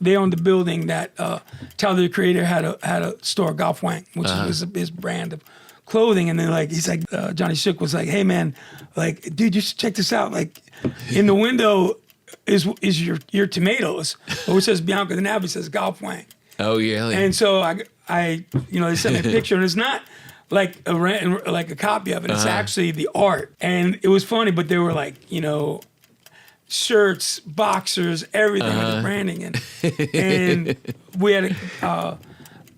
they owned the building that Tyler the Creator had a store, Golf Wang, which was his brand of clothing. And then like he's like Johnny Shook was like, hey man, like dude, you should check this out. Like in the window is your tomatoes, but which says Bianco. The Navy says Golf Wang. Oh yeah. And so I they sent me a picture, and it's not like a copy of it. It's actually the art, and it was funny. But they were like, shirts, boxers, everything with the branding, and we had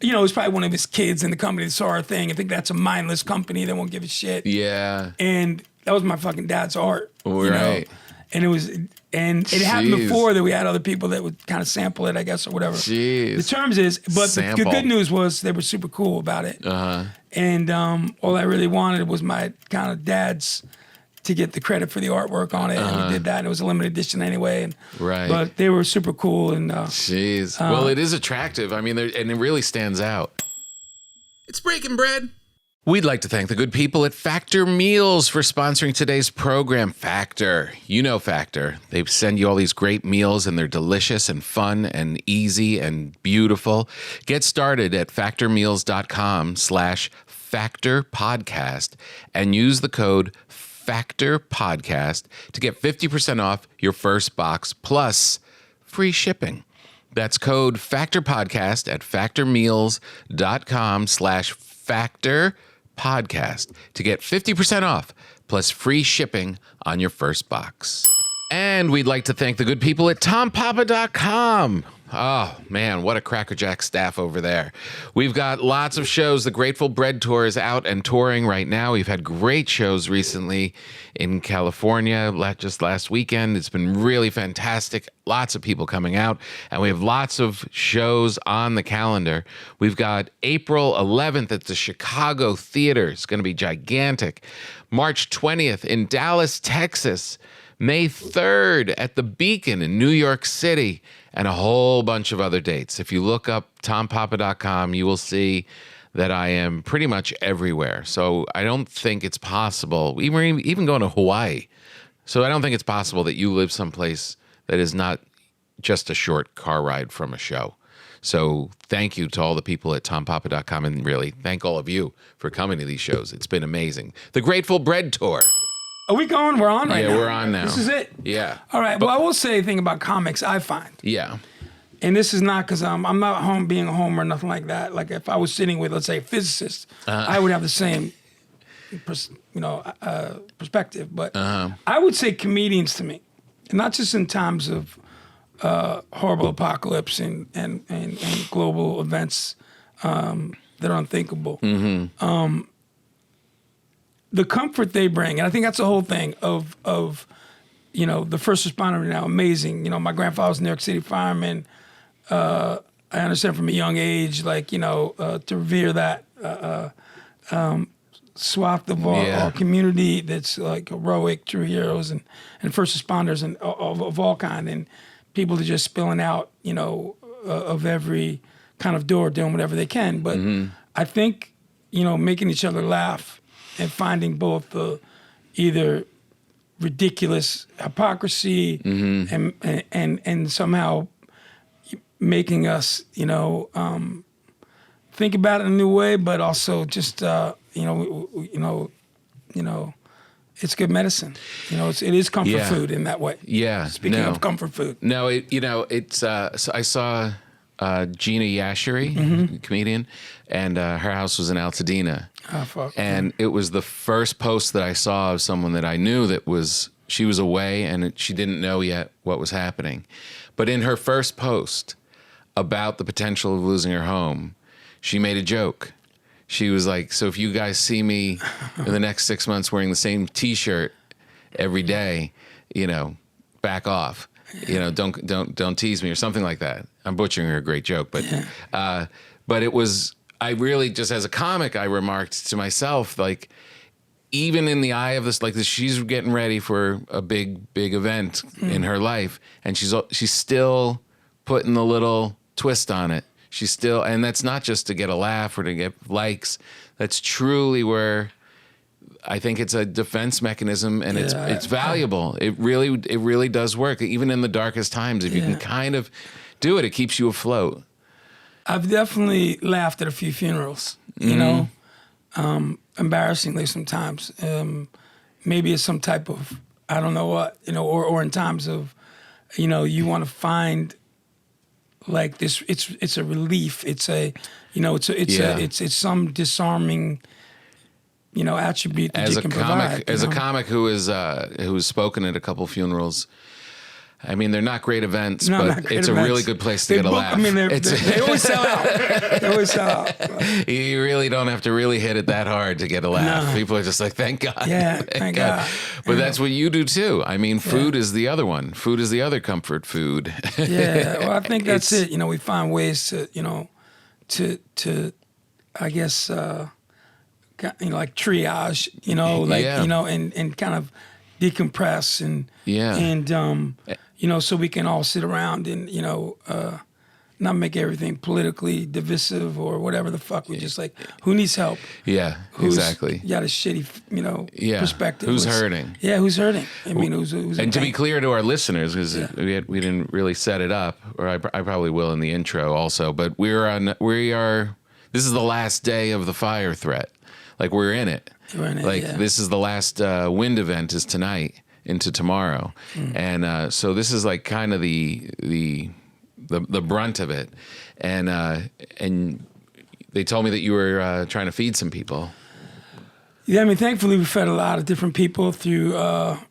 it was probably one of his kids in the company that saw our thing. I think that's a mindless company that won't give a shit. Yeah. And that was my fucking dad's art. Right. And it happened before that we had other people that would kind of sample it, I guess, or whatever. Jeez. The terms is, but the good news was they were super cool about it. And all I really wanted was my kind of dad's to get the credit for the artwork on it. And we did that. And it was a limited edition anyway. And, right. But they were super cool. And jeez. Well, it is attractive. I mean, and it really stands out. It's breaking bread. We'd like to thank the good people at Factor Meals for sponsoring today's program. Factor. You know Factor. They send you all these great meals, and they're delicious and fun and easy and beautiful. Get started at factormeals.com/factorpodcast and use the code FACTORPODCAST to get 50% off your first box plus free shipping. That's code FACTORPODCAST at factormeals.com/factorpodcast to get 50% off plus free shipping on your first box. And we'd like to thank the good people at tompapa.com. Oh, man, what a crackerjack staff over there. We've got lots of shows. The Grateful Bread Tour is out and touring right now. We've had great shows recently in California just last weekend. It's been really fantastic. Lots of people coming out, and we have lots of shows on the calendar. We've got April 11th at the Chicago Theater. It's going to be gigantic. March 20th in Dallas, Texas. May 3rd at the Beacon in New York City, and a whole bunch of other dates. If you look up tompapa.com, you will see that I am pretty much everywhere. So I don't think it's possible, we're even going to Hawaii. So I don't think it's possible that you live someplace that is not just a short car ride from a show. So thank you to all the people at tompapa.com, and really thank all of you for coming to these shows. It's been amazing. The Grateful Bread Tour. Are we going? We're on right now. Yeah, we're on now. This is it? Yeah. All right. Well, I will say a thing about comics I find. Yeah. And this is not because I'm not home being a homer or nothing like that. Like if I was sitting with, let's say, a physicist, I would have the same, perspective. But I would say comedians to me, and not just in times of horrible apocalypse and global events that are unthinkable. The comfort they bring, and I think that's the whole thing of the first responder now, amazing. My grandfather was a New York City fireman. I understand from a young age, to revere that swath of our community that's like heroic, true heroes and first responders and of all kind, and people that are just spilling out, of every kind of door, doing whatever they can. But I think, making each other laugh and finding both the either ridiculous hypocrisy and somehow making us, think about it in a new way, but also just, it's good medicine. It is comfort food in that way. Yeah. Speaking of comfort food. No, it's, so I saw Gina Yashiri, comedian, and her house was in Altadena. Oh, fuck. And it was the first post that I saw of someone that I knew she was away and she didn't know yet what was happening. But in her first post about the potential of losing her home, she made a joke. She was like, so if you guys see me in the next 6 months wearing the same T-shirt every day, back off. Don't tease me or something like that. I'm butchering her great joke, but it was, I really just as a comic, I remarked to myself, like, even in the eye of this, like this, she's getting ready for a big event in her life, and she's still putting the little twist on it. She's still, and that's not just to get a laugh or to get likes. That's truly where I think it's a defense mechanism, and it's valuable. It really does work, even in the darkest times. If you can kind of do it. It keeps you afloat. I've definitely laughed at a few funerals, you know, embarrassingly sometimes. Maybe it's some type of, I don't know what, you know, or in times of, you know, you want to find like this, it's a relief. It's a, you know, it's some disarming, you know, attribute that you can provide. As a comic who's spoken at a couple funerals, I mean, they're not great events, but it's a really good place to get a laugh. I mean, they always sell out. They always sell out. You really don't have to really hit it that hard to get a laugh. No. People are just like, thank God. Yeah, thank God. But that's what you do too. I mean, food is the other one. Food is the other comfort food. Yeah, well, I think that's it. You know, we find ways to, you know, to I guess, you know, like triage, you know, like, you know, and kind of decompress and, you know, so we can all sit around and, you know, not make everything politically divisive or whatever the fuck. We just like, who needs help? Yeah, exactly. Got a shitty, you know, perspective. Who's hurting? Yeah, who's hurting? I mean, who's and to be clear to our listeners, because we didn't really set it up, or I probably will in the intro also, but we are. This is the last day of the fire threat. Like we're in it. This is the last wind event is tonight into tomorrow, and so this is like kind of the brunt of it, and they told me that you were trying to feed some people. Yeah, I mean, thankfully we fed a lot of different people through,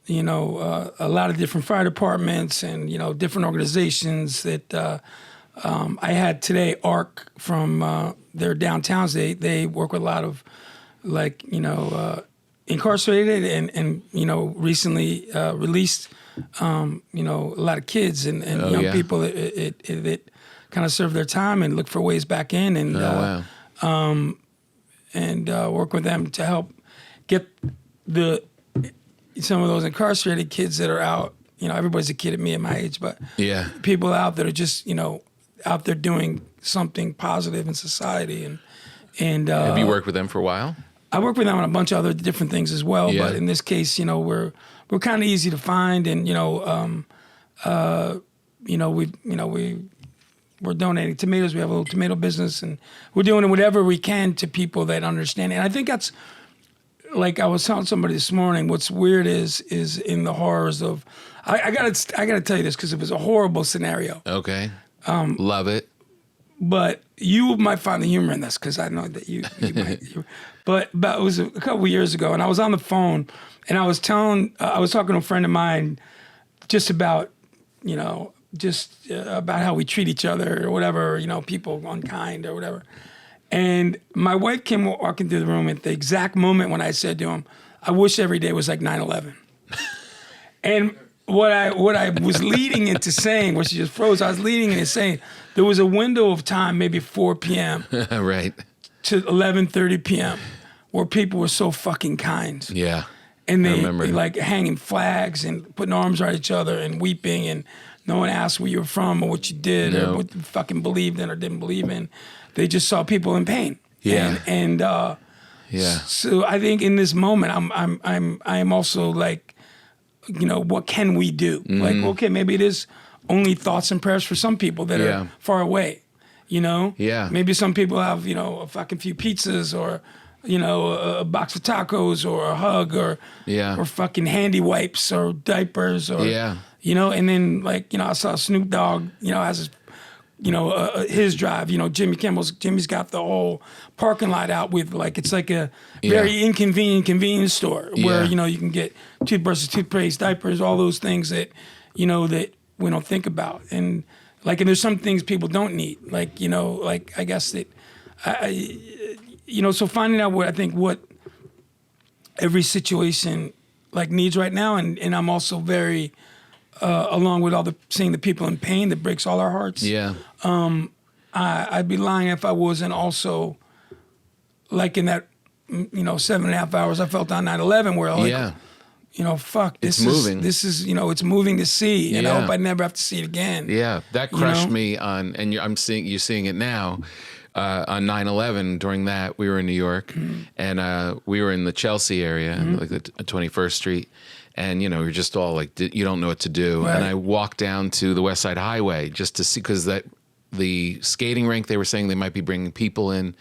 you know, a lot of different fire departments and, you know, different organizations that I had today. ARC from their downtowns. They work with a lot of like, you know, incarcerated and you know, recently released, you know, a lot of kids and young people that kind of serve their time and look for ways back in and work with them to help get some of those incarcerated kids that are out. You know, everybody's a kid at me at my age, but people out that are just, you know, out there doing something positive in society. And have you worked with them for a while? I work with them on a bunch of other different things as well, but in this case, you know, we're kind of easy to find, and you know, we're donating tomatoes. We have a little tomato business, and we're doing whatever we can to people that understand it. And I think that's like I was telling somebody this morning. What's weird is in the horrors of I gotta tell you this because it was a horrible scenario. Okay, love it. But you might find the humor in this because I know that you might. But it was a couple of years ago, and I was on the phone, and I was talking to a friend of mine just about, you know, about how we treat each other or whatever, you know, people unkind or whatever. And my wife came walking through the room at the exact moment when I said to him, I wish every day was like 9/11. And what I was leading into saying, where she just froze, I was leading into saying there was a window of time, maybe 4 p.m. right. to 11:30 p.m. where people were so fucking kind. Yeah. And they like hanging flags and putting arms around each other and weeping, and no one asked where you were from or what you did or what you fucking believed in or didn't believe in. They just saw people in pain. Yeah. And so I think in this moment I'm also like, you know, what can we do? Like, okay, maybe it is only thoughts and prayers for some people that are far away, you know? Yeah. Maybe some people have, you know, a fucking few pizzas or, you know, a box of tacos or a hug or fucking handy wipes or diapers or, you know, and then like, you know, I saw Snoop Dogg, you know, has his, you know, his drive, you know, Jimmy's got the whole parking lot out with like, it's like a very inconvenient convenience store where, you know, you can get toothbrushes, toothpaste, diapers, all those things that, you know, that we don't think about. And like, and there's some things people don't need, like, you know, like I guess that, you know, so finding out what every situation like needs right now. And I'm also very, along with seeing the people in pain that breaks all our hearts. Yeah. I'd be lying if I wasn't also like in that, you know, 7.5 hours I felt on 9/11 where like, you know, fuck, this is, you know, it's moving to see, and I hope I never have to see it again. Yeah. That crushed me on, and I'm seeing it now. On 9/11, during that, we were in New York, and we were in the Chelsea area, like the 21st Street, and you're just all like, you don't know what to do. Right. And I walked down to the West Side Highway just to see, because the skating rink, they were saying they might be bringing people in.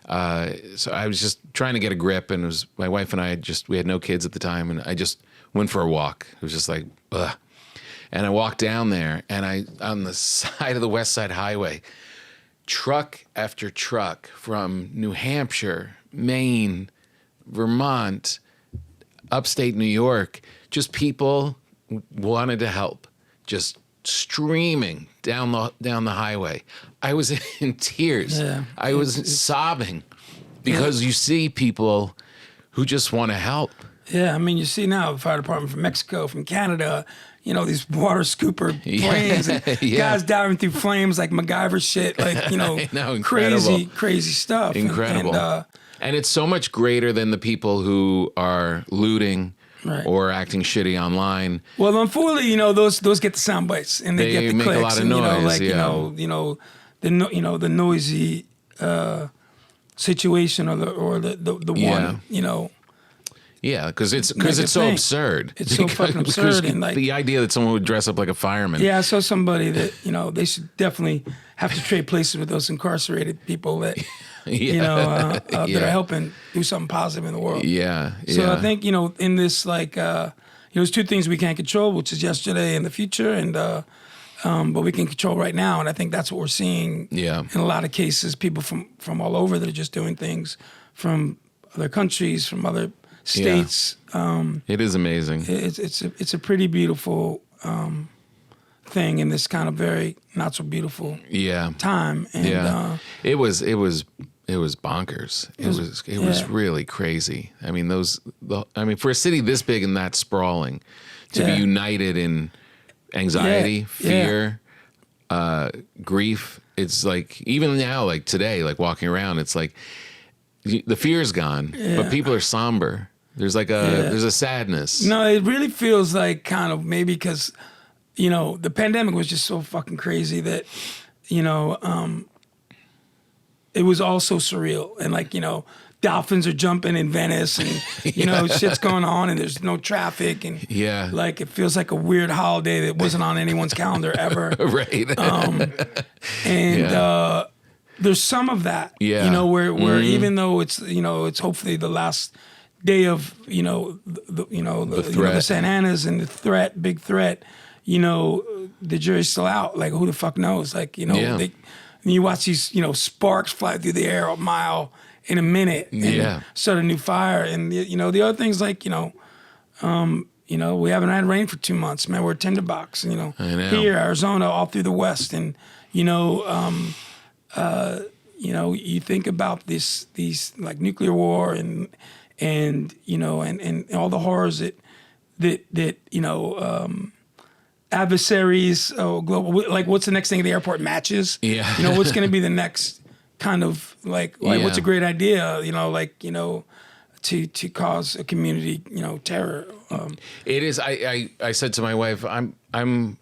So I was just trying to get a grip, and it was my wife and we had no kids at the time, and I just went for a walk. It was just like, ugh. And I walked down there, and on the side of the West Side Highway, truck after truck from New Hampshire, Maine, Vermont, upstate New York, just people wanted to help, just streaming down the highway. I was in tears. Yeah. I was sobbing because you see people who just want to help. Yeah, I mean, you see now the fire department from Mexico, from Canada, these water scooper planes, and guys diving through flames like MacGyver shit, like, I know, incredible. crazy stuff. Incredible. And it's so much greater than the people who are looting or acting shitty online. Well, unfortunately, those get the sound bites and they get the make clicks, a lot of noise. The noisy situation or the one, Yeah, because it's so absurd. It's so fucking absurd. And the idea that someone would dress up like a fireman. Yeah, I saw somebody that, they should definitely have to trade places with those incarcerated people that, that are helping do something positive in the world. Yeah. So I think, in this, like, there's two things we can't control, which is yesterday and the future, and but we can control right now. And I think that's what we're seeing in a lot of cases, people from all over that are just doing things from other countries, from other states. It is amazing. It's a pretty beautiful thing in this kind of very not so beautiful time. And it was bonkers. It was really crazy. I mean, for a city this big and that sprawling, to be united in anxiety, fear, grief. It's like, even now, like today, like walking around, it's like the fear's gone, but people are somber. There's like there's a sadness. No, it really feels like kind of maybe because, the pandemic was just so fucking crazy that, it was all so surreal. And like, dolphins are jumping in Venice and, shit's going on and there's no traffic. And like, it feels like a weird holiday that wasn't on anyone's calendar ever. Right. There's some of that, where even though it's hopefully the last day of the Santa Ana's and the big threat, the jury's still out. Like, who the fuck knows? Like, you watch these sparks fly through the air a mile in a minute and start a new fire. And the other things like we haven't had rain for 2 months, man. We're a tinderbox, I know. Here, Arizona, all through the West, and you think about these like nuclear war and all the horrors that adversaries, global, like what's the next thing at the airport? Matches. Yeah. What's going to be the next kind of like what's a great idea? To cause a community, terror. It is. I said to my wife, I'm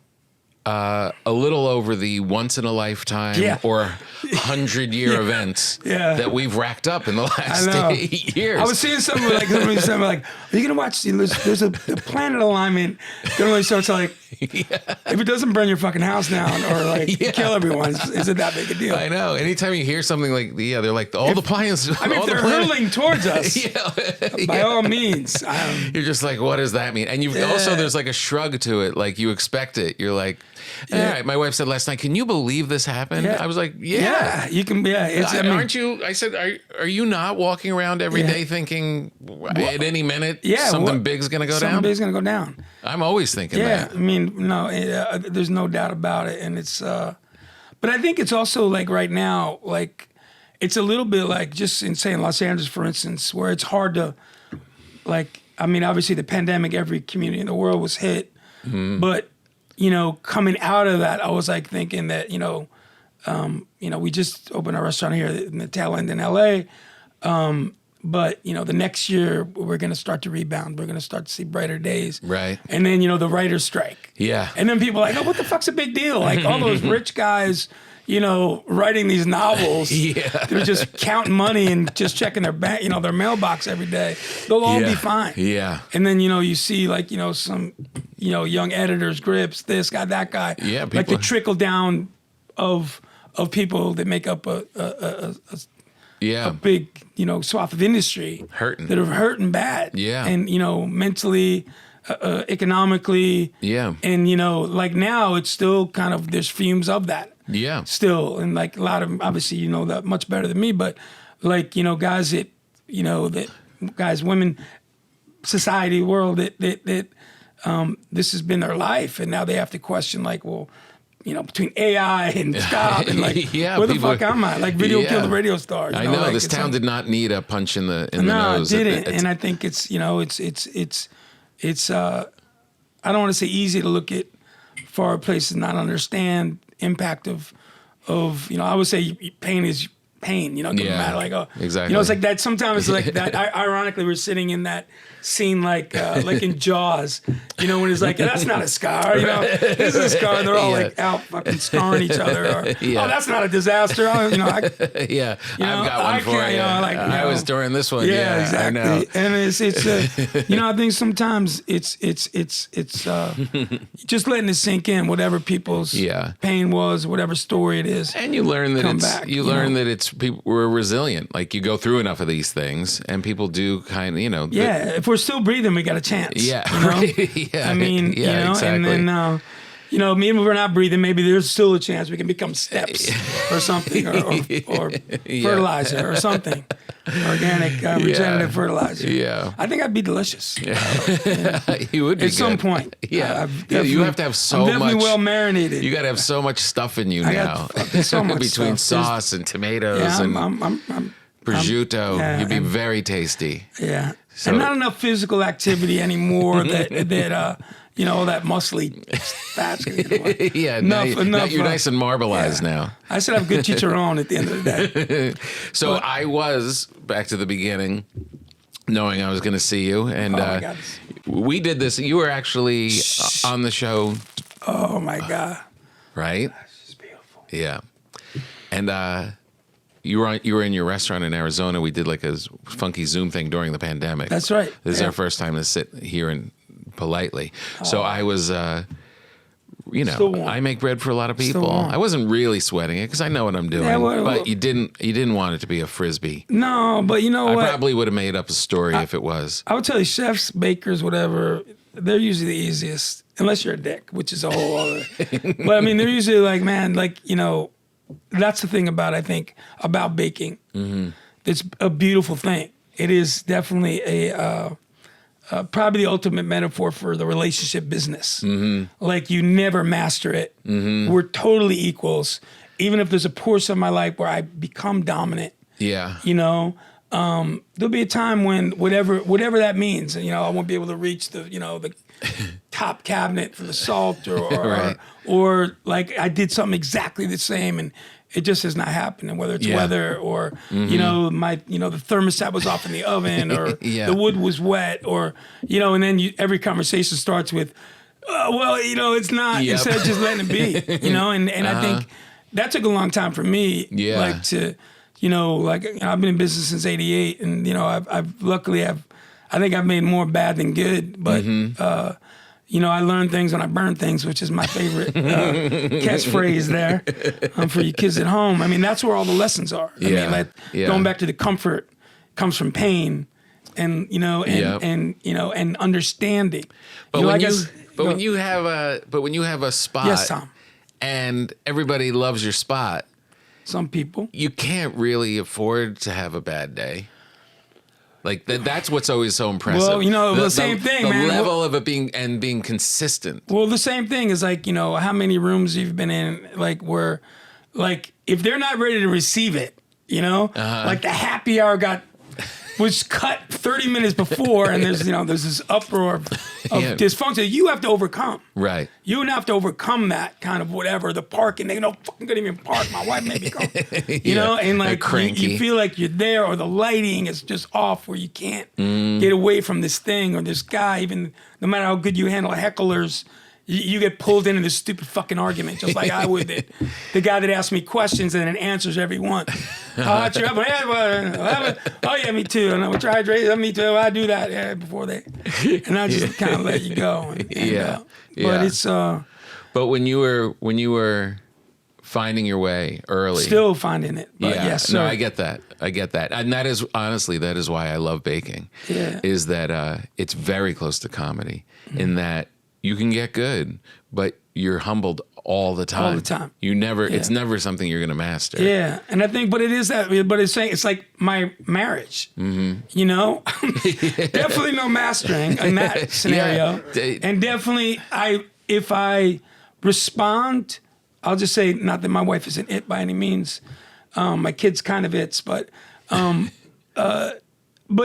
a little over the once in a lifetime or 100-year events that we've racked up in the last 8 years. I was seeing something like, are you gonna watch? There's a planet alignment. So it's like, if it doesn't burn your fucking house down or like kill everyone, is it that big a deal? I know. Anytime you hear something like, they're like the planets. I mean, if they're hurtling towards us, by all means. You're just like, what does that mean? And you also, there's like a shrug to it. Like, you expect it. You're like, all right. My wife said last night, can you believe this happened? I was like, yeah, you can. Aren't you? I said, are you not walking around every day thinking at any minute something big's gonna go down? Something big's gonna go down. I'm always thinking that. I mean, no, there's no doubt about it, and it's. But I think it's also like right now, like it's a little bit like just in say in Los Angeles, for instance, where it's hard to, like, I mean, obviously the pandemic, every community in the world was hit, but coming out of that, I was like thinking that we just opened a restaurant here in the tail end in LA. But, the next year we're going to start to rebound. We're going to start to see brighter days. Right. And then, the writers strike. Yeah. And then people are like, oh, what the fuck's a big deal? Like all those rich guys, writing these novels. Yeah. They're just counting money and just checking their bank, their mailbox every day. They'll all be fine. Yeah. And then, you see some, young editors, grips, this guy, that guy. Yeah, like people- the trickle down of people that make up a big, swath of industry. Hurting. That are hurting bad. Yeah. And, mentally, economically. Yeah. And, like now it's still kind of, there's fumes of that. Yeah. Still. And like a lot of, obviously, that much better than me, but like, guys that, women, society, world that this has been their life. And now they have to question like, well, between AI and stop and like, Yeah, where the people- fuck am I? Like video Yeah. killed the radio star. I know like, this it's town like- did not need a punch in the No, nose. it didn't. And I think it's I don't want to say easy to look at far places and not understand impact of I would say pain is pain, it doesn't Yeah, matter. Like, exactly. it's like that. Sometimes it's like that. Ironically, we're sitting in that scene like in Jaws, when it's like, that's not a scar, this is a scar, and they're all like out fucking scarring each other. Or, Yeah. oh, that's not a disaster. Yeah, I've got one for you. I was during this one. Yeah, exactly. I know. And it's I think sometimes it's just letting it sink in, whatever people's pain was, whatever story it is. And you learn that Come it's back, you learn that it's people we're resilient. Like you go through enough of these things, and people do kind of If we're still breathing, we got a chance. Yeah, Yeah. I mean, exactly. and then maybe if we're not breathing, maybe there's still a chance we can become steps or something, or fertilizer or something, organic regenerative fertilizer. Yeah. I think I'd be delicious. You would be At some good. point. Yeah. I've You have to have so I'm definitely much. well marinated. You got to have so much stuff in you I now. got fucking so much Between stuff. sauce and tomatoes yeah, and I'm prosciutto, yeah, you'd be I'm- very tasty. yeah. So- And not enough physical activity anymore that all that muscly fats. Yeah, Enough, now you're uh, nice and marbleized now. I said I'm good chicharron at the end of the day. So I was back to the beginning, knowing I was going to see you, and my God. we did this. You were actually on the show, Oh my God. right? It's beautiful. Yeah, and you were in your restaurant in Arizona. We did like a funky Zoom thing during the pandemic. That's right. This is Yeah. our first time to sit here and politely. So I was. Still warm. I make bread for a lot of people. warm. I wasn't really sweating it because I know what I'm doing. Yeah, well- but you didn't want it to be a frisbee. No, but you know I what? probably would have made up a story if it was. I would tell you, chefs, bakers, whatever, they're usually the easiest, unless you're a dick, which is a whole other. But I mean, they're usually like, man, like, that's the thing about baking. Mm-hmm. It's a beautiful thing. It is definitely probably the ultimate metaphor for the relationship business. Mm-hmm. Like you never master it. We're totally equals. Even if there's a portion of my life where I become dominant, Yeah. there'll be a time when whatever that means, I won't be able to reach the top cabinet for the salt or Right. or like I did something exactly the same and it just has not happened. And whether it's weather or my the thermostat was off in the oven or Yeah. the wood was wet or and then every conversation starts with it's not, Yep. instead of just letting it be, and I think that took a long time for me, Yeah. like to. I've been in business since '88, and I've luckily I think I've made more bad than good. But I learn things when I burn things, which is my favorite catchphrase there for you kids at home. I mean, that's where all the lessons are. Yeah. Yeah. Going back to the comfort comes from pain, and and understanding. But when you you have a spot, Yes, Tom. and everybody loves your spot, some people. you can't really afford to have a bad day. Like that's what's always so impressive. Well, the same thing, the man. level of it being consistent. Well, the same thing is like, how many rooms you've been in, like where, like if they're not ready to receive it, like the happy hour was cut 30 minutes before and there's this uproar of Yeah. dysfunction you have to overcome. Right. You have to overcome that kind of whatever, the parking. They fucking couldn't even park. My wife made me come. And like cranky. you feel like you're there or the lighting is just off where you can't get away from this thing or this guy, even no matter how good you handle hecklers, you get pulled into this stupid fucking argument, just like I would. The guy that asks me questions and then answers every one. Oh, yeah, me too. And I would try to me too. I do that before they, and I just kind of let you go. But it's But when you were finding your way early, still finding it. But yeah, yes, no, sir. I get that, and that is honestly why I love baking. Yeah. Is that it's very close to comedy in that you can get good, but you're humbled all the time. All the time. You never. It's never something you're gonna master. Yeah, and I think, but it is that. But it's like my marriage. You know, definitely no mastering in that scenario, and definitely if I respond, I'll just say, not that my wife isn't it by any means. My kid's kind of it's, but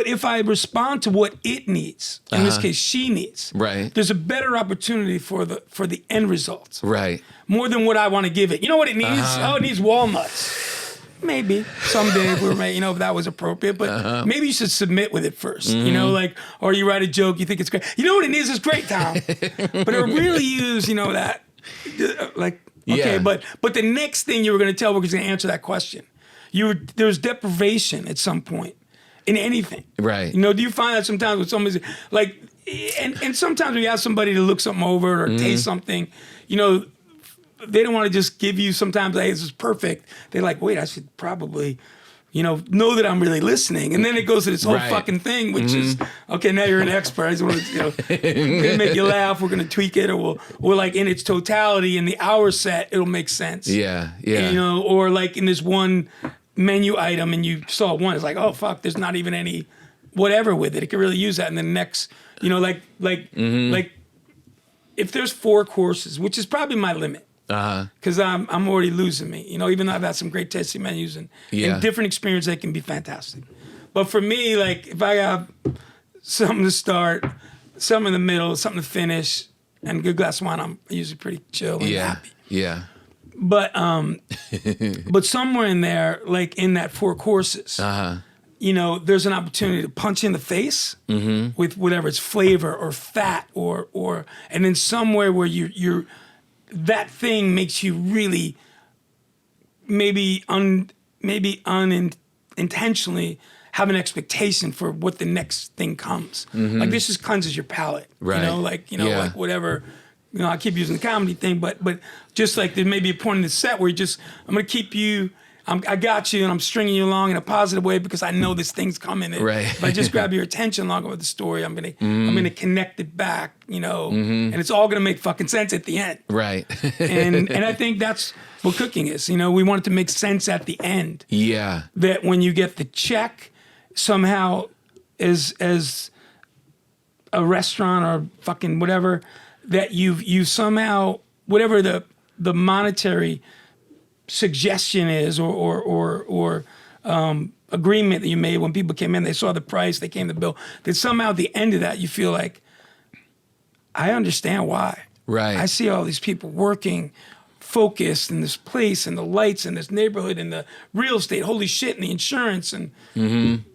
if I respond to what it needs, in this case, she needs, right, there's a better opportunity for the end result, right, more than what I want to give it. You know what it needs? Oh, it needs walnuts. Maybe someday if if that was appropriate, but maybe you should submit with it first. You know, like, or you write a joke, you think it's great. You know what it needs is great, Tom, but it really use that, like. Okay, Yeah. but the next thing you were going to tell, because you're going to answer that question. There's deprivation at some point in anything. Right. Do you find that sometimes with somebody's like, and sometimes when you ask somebody to look something over or taste something, they don't want to just give you sometimes, hey, this is perfect. They're like, wait, I should probably, know that I'm really listening. And then it goes to this whole fucking thing, which is, okay, now you're an expert. I just want to, we're going to make you laugh. We're going to tweak it, or we'll like in its totality in the hour set, it'll make sense. Yeah. Or like in this one menu item and you saw one, it's like, oh, fuck, there's not even any whatever with it. It could really use that. And then next, like if there's 4 courses, which is probably my limit. Because I'm already losing me, even though I've had some great tasting menus and different experiences that can be fantastic. But for me, like if I have something to start, something in the middle, something to finish, and a good glass of wine, I'm usually pretty chill and happy. Yeah. But but somewhere in there, like in that 4 courses, there's an opportunity to punch in the face with whatever it's flavor or fat or and then somewhere where you're that thing makes you really maybe unintentionally have an expectation for what the next thing comes. Like this just cleanses your palate, right? Like whatever. I keep using the comedy thing, but just like there may be a point in the set where I'm gonna keep you. I got you, and I'm stringing you along in a positive way because I know this thing's coming. Right. If I just grab your attention along with the story, I'm gonna connect it back, and it's all gonna make fucking sense at the end. Right. and I think that's what cooking is. We want it to make sense at the end. Yeah. That when you get the check, somehow as a restaurant or fucking whatever, that you somehow whatever the monetary suggestion is or agreement that you made when people came in, they saw the price, they came to the bill, that somehow at the end of that you feel like, I understand why. Right. I see all these people working, focused in this place and the lights in this neighborhood and the real estate, holy shit, and the insurance and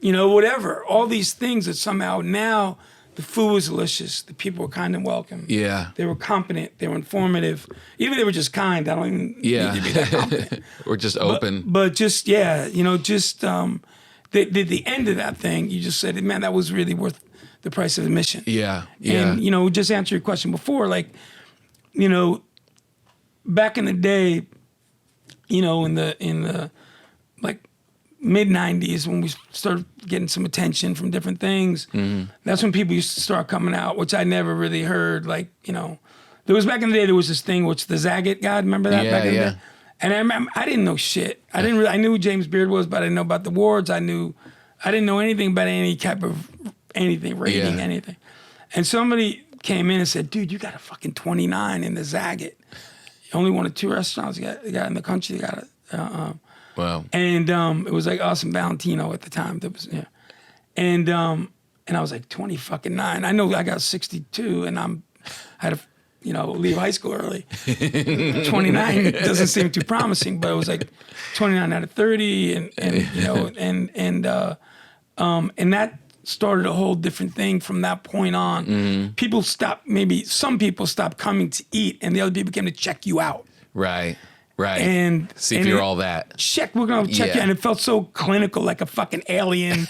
whatever. All these things that somehow now the food was delicious. The people were kind and welcome. Yeah. They were competent. They were informative. Even if they were just kind, I don't even need to be that competent. Or just open. But just, the end of that thing, you just said, man, that was really worth the price of admission. Yeah. And, just answer your question before, like, back in the day, in the like, mid-90s when we started getting some attention from different things, that's when people used to start coming out, which I never really heard. Like, there was back in the day, there was this thing, which the Zagat guy, remember that back in the day? And I remember, I didn't know shit. I knew who James Beard was, but I didn't know about the awards. I didn't know anything about any type of anything, rating, anything. And somebody came in and said, dude, you got a fucking 29 in the Zagat. You only one of 2 restaurants you got in the country. You got it. Wow. And it was like us and Valentino at the time. That was and I was like 29. I know I got 62, and I had to leave high school early. 29 doesn't seem too promising, but it was like 29 out of 30, and that started a whole different thing from that point on. People stopped, maybe some people stopped coming to eat, and the other people came to check you out. Right. And see if you're all that. We're gonna check you, and it felt so clinical, like a fucking alien,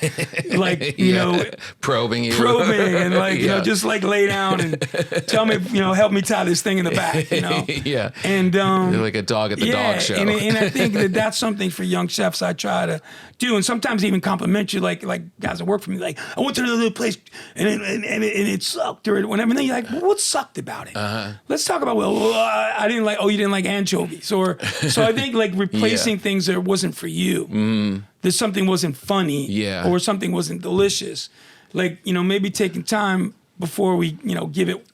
like you know, probing you, and like you know, just like lay down and tell me, you know, help me tie this thing in the back, you know. Yeah. And you're like a dog at the dog show. And I think that's something for young chefs I try to do, and sometimes even compliment you, like guys that work for me, like I went to another place and it sucked or whatever. And then you're like, well, what sucked about it? Let's talk about I didn't like. Oh, you didn't like anchovies, or so I think like replacing things that wasn't for you, that something wasn't funny, or something wasn't delicious, like you know maybe taking time before we you know give it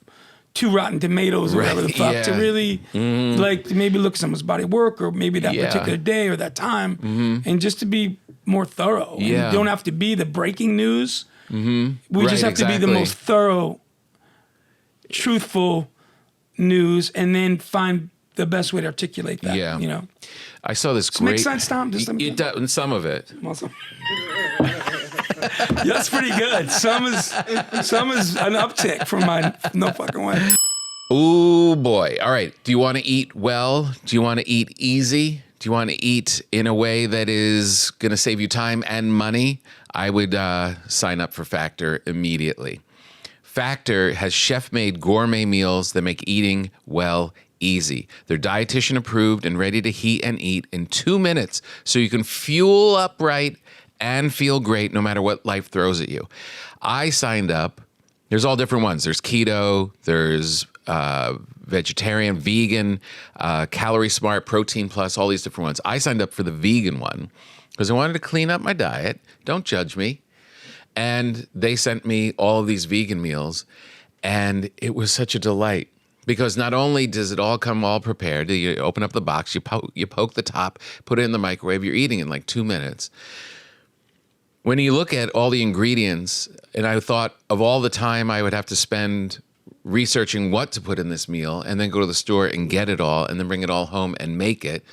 2 rotten tomatoes or whatever the fuck to really like to maybe look at someone's body of work or maybe that particular day or that time, and just to be more thorough. And you don't have to be the breaking news. We just have to be the most thorough, truthful news, and then find the best way to articulate that. You know, I saw this Does it great. make sense, Tom? It does, some of it. Awesome. Yeah, that's pretty good. Some is an uptick from mine. No fucking way. Oh boy! All right. Do you want to eat well? Do you want to eat easy? Do you want to eat in a way that is going to save you time and money? I would sign up for Factor immediately. Factor has chef-made gourmet meals that make eating well easy. They're dietitian approved and ready to heat and eat in 2 minutes, so you can fuel up right and feel great no matter what life throws at you. I signed up. There's all different ones. There's keto, there's vegetarian, vegan, calorie smart, protein plus, all these different ones. I signed up for the vegan one because I wanted to clean up my diet. Don't judge me. And they sent me all of these vegan meals, and it was such a delight. Because not only does it all come all prepared, you open up the box, you poke the top, put it in the microwave, you're eating in like 2 minutes. When you look at all the ingredients, and I thought of all the time I would have to spend researching what to put in this meal and then go to the store and get it all and then bring it all home and make it,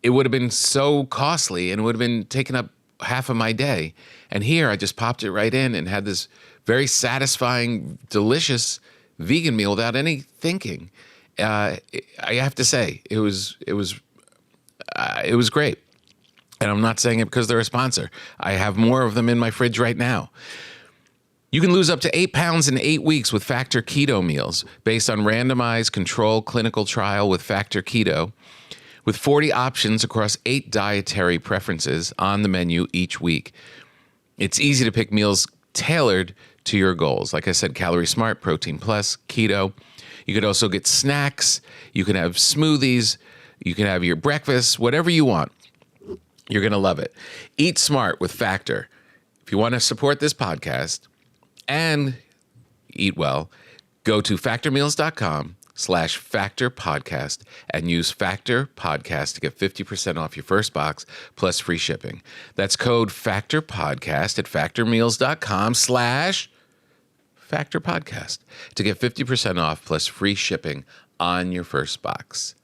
it would have been so costly and it would have been taking up half of my day. And here I just popped it right in and had this very satisfying, delicious vegan meal without any thinking. I have to say, it was great. And I'm not saying it because they're a sponsor. I have more of them in my fridge right now. You can lose up to 8 pounds in 8 weeks with Factor Keto meals based on randomized controlled clinical trial with Factor Keto, with 40 options across 8 dietary preferences on the menu each week. It's easy to pick meals tailored to your goals. Like I said, calorie smart, protein plus, keto. You could also get snacks. You can have smoothies. You can have your breakfast, whatever you want. You're going to love it. Eat smart with Factor. If you want to support this podcast and eat well, go to factormeals.com/factorpodcast and use Factor Podcast to get 50% off your first box plus free shipping. That's code FactorPodcast at factormeals.com/factorpodcast to get 50% off plus free shipping on your first box.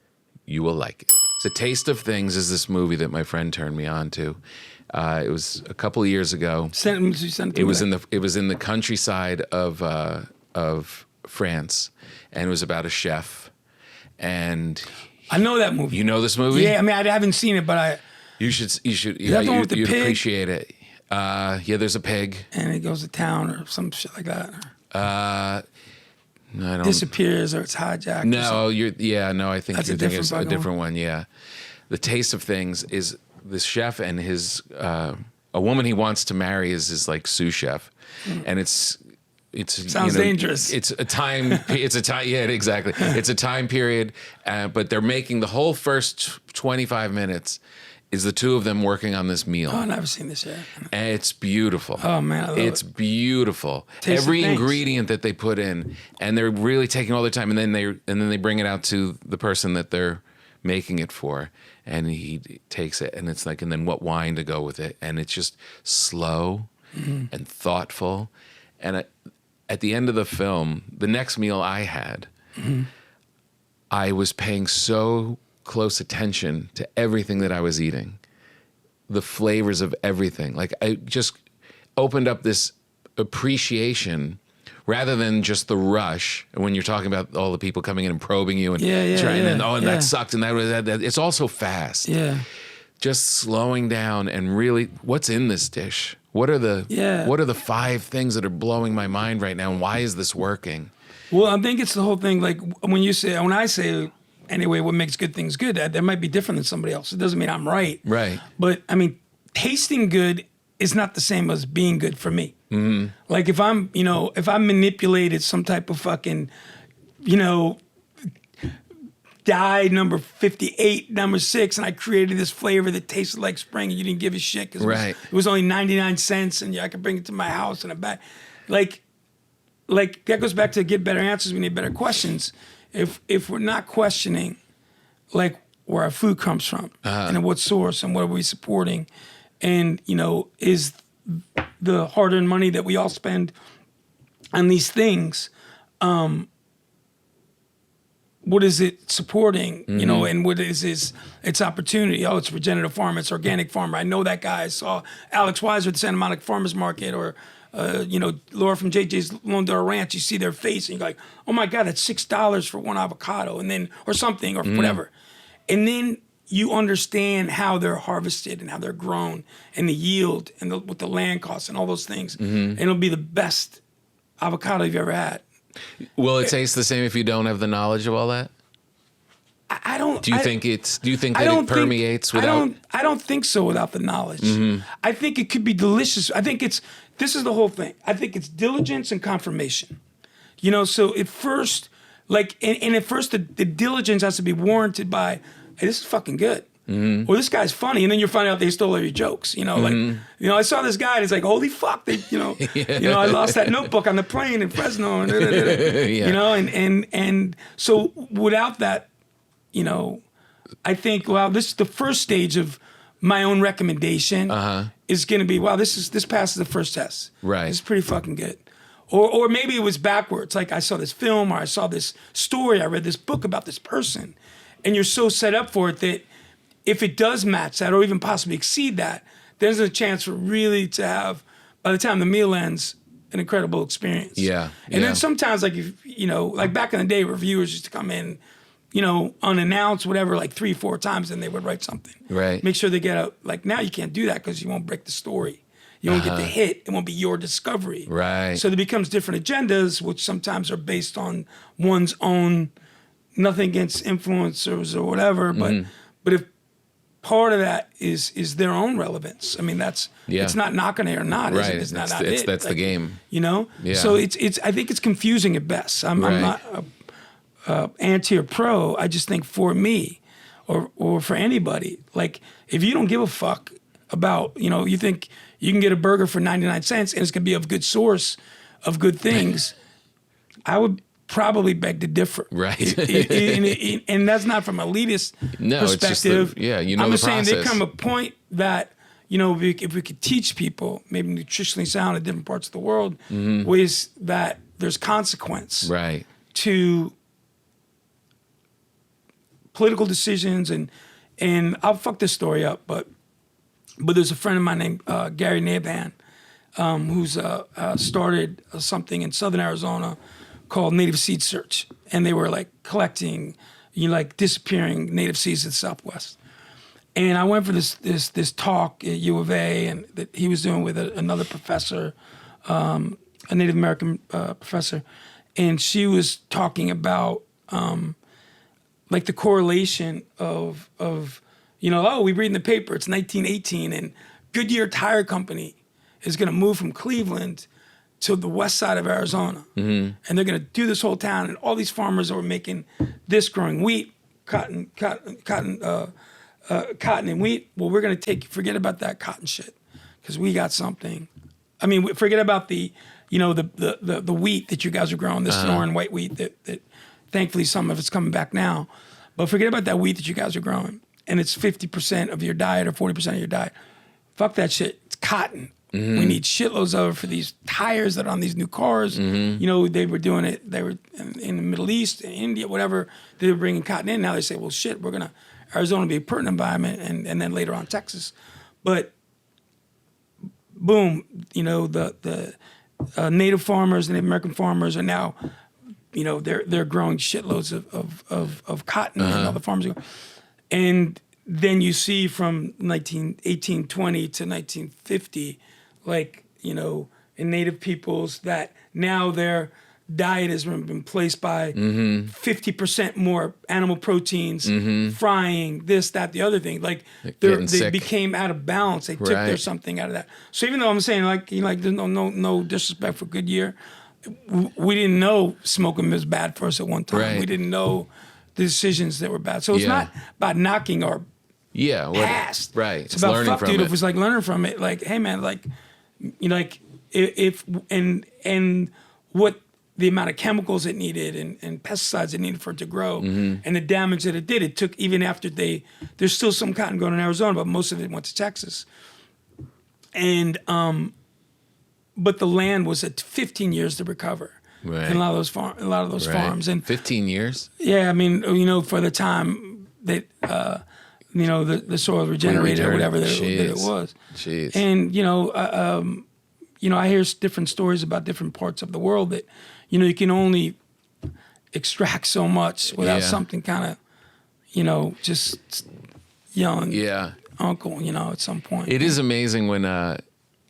You will like it. The Taste of Things is this movie that my friend turned me on to. It was a couple of years ago. It was in the countryside of France, and it was about a chef. And I know that movie. You know this movie? Yeah, I mean, I haven't seen it, but you should. Yeah, you'd appreciate it. Yeah, there's a pig, and it goes to town or some shit like that. No, I don't. Disappears or it's hijacked. No, I think That's you're thinking of a different one. one. Yeah, The Taste of Things is this chef and his a woman he wants to marry is his like sous chef, and it's sounds dangerous. It's a time. Yeah, exactly. It's a time period, but they're making the whole first 25 minutes is the two of them working on this meal. Oh, I've never seen this yet. And it's beautiful. Oh man, I love it's beautiful. Taste Every ingredient that they put in, and they're really taking all their time, and then they bring it out to the person that they're making it for, and he takes it, and it's like, and then what wine to go with it, and it's just slow and thoughtful, and at the end of the film, the next meal I had, I was paying so close attention to everything that I was eating, the flavors of everything. Like opened up this appreciation rather than just the rush. And when you're talking about all the people coming in and probing you and trying, and that sucked, and that was that. It's all so fast. Yeah. Just slowing down and really, what's in this dish? What are the 5 things that are blowing my mind right now? And why is this working? Well, I think it's the whole thing. Like when I say, anyway, what makes good things good, that might be different than somebody else. It doesn't mean I'm right. Right. But I mean, tasting good is not the same as being good for me. Mm-hmm. Like if I manipulated some type of fucking, dye number 58, number 6, and I created this flavor that tasted like spring, and you didn't give a shit because it was only 99 cents, and I could bring it to my house in a bag. Like that goes back to get better answers. We need better questions. If we're not questioning, like where our food comes from and what source and what are we supporting, and is the hard-earned money that we all spend on these things, what is it supporting, and what is its opportunity? Oh, it's regenerative farm, it's organic farmer. I know that guy. I saw Alex Weiser at the Santa Monica Farmers Market, or Laura from JJ's Lone Dora Ranch. You see their face and you're like, oh my God, that's $6 for one avocado, and then, or something, or whatever. And then you understand how they're harvested and how they're grown and the yield and what the land costs and all those things. And it'll be the best avocado you've ever had. Will it taste the same if you don't have the knowledge of all that? I don't. Do you think that it permeates without? I don't think so without the knowledge. I think it could be delicious. I think this is the whole thing. I think it's diligence and confirmation. So at first, and at first the diligence has to be warranted by, hey, this is fucking good. Or this guy's funny, and then you find out they stole all your jokes. I saw this guy, and it's like, holy fuck, I lost that notebook on the plane in Fresno, and so without that, I think, wow, this is the first stage of my own recommendation is going to be, wow, this passes the first test. Right, it's pretty fucking good. Or maybe it was backwards, like I saw this film or I saw this story, I read this book about this person, and you're so set up for it that if it does match that or even possibly exceed that, there's a chance for really to have, by the time the meal ends, an incredible experience. Yeah. And then sometimes, like back in the day, reviewers used to come in, unannounced, whatever, like 3-4 times, and they would write something. Right. Make sure they get out. Like now, you can't do that because you won't break the story. You won't get the hit. It won't be your discovery. Right. So there becomes different agendas, which sometimes are based on one's own. Nothing against influencers or whatever, but if part of that is their own relevance. I mean, it's not knocking it or not. Right. It's not it. That's the game. Yeah. So it's. I think it's confusing at best. I'm not anti or pro. I just think for me, or for anybody, like if you don't give a fuck about, you think you can get a burger for 99 cents and it's gonna be of good source, of good things, I would probably beg to differ. Right. And that's not from an elitist perspective. It's just I'm just saying there come a point that, if we could teach people, maybe nutritionally sound in different parts of the world, ways that there's consequence to political decisions. And I'll fuck this story up, but there's a friend of mine named Gary Naban, who's started something in Southern Arizona called Native Seed Search, and they were like collecting, disappearing native seeds in the Southwest. And I went for this talk at U of A, and that he was doing with another professor, a Native American professor, and she was talking about the correlation of we read in the paper it's 1918 and Goodyear Tire Company is going to move from Cleveland to the west side of Arizona. And they're going to do this whole town, and all these farmers are making this, growing wheat, cotton and wheat. Well, we're going to forget about that cotton shit because we got something. I mean, forget about the wheat that you guys are growing, this foreign white wheat that thankfully some of it's coming back now. But forget about that wheat that you guys are growing, and it's 50% of your diet or 40% of your diet. Fuck that shit. It's cotton. We need shitloads of it for these tires that are on these new cars. They were doing it. They were in the Middle East, in India, whatever. They were bringing cotton in. Now they say, well, shit, Arizona be a pertinent environment, and then later on Texas. But boom, the Native farmers, Native American farmers are now, they're growing shitloads of cotton and all the farmers. And then you see from 1820 to 1950, in Native peoples that now their diet has been replaced by 50% more animal proteins, frying, this, that, the other thing. They became out of balance. They took their something out of that. So even though I'm saying there's no disrespect for Goodyear, we didn't know smoking was bad for us at one time. Right. We didn't know the decisions that were bad. So it's not about knocking our past. Right. It's about learning fuck, dude. It was learning from it. Hey man, if what the amount of chemicals it needed and pesticides it needed for it to grow and the damage that it did. It took, even after there's still some cotton grown in Arizona, but most of it went to Texas. And, but the land was at 15 years to recover. Right. In a lot of those farms. And 15 years? Yeah, I mean, for the time that, the soil regenerated or whatever that it was. Jeez. And, I hear different stories about different parts of the world that, you can only extract so much without something kind of, just young uncle, at some point. It is amazing when,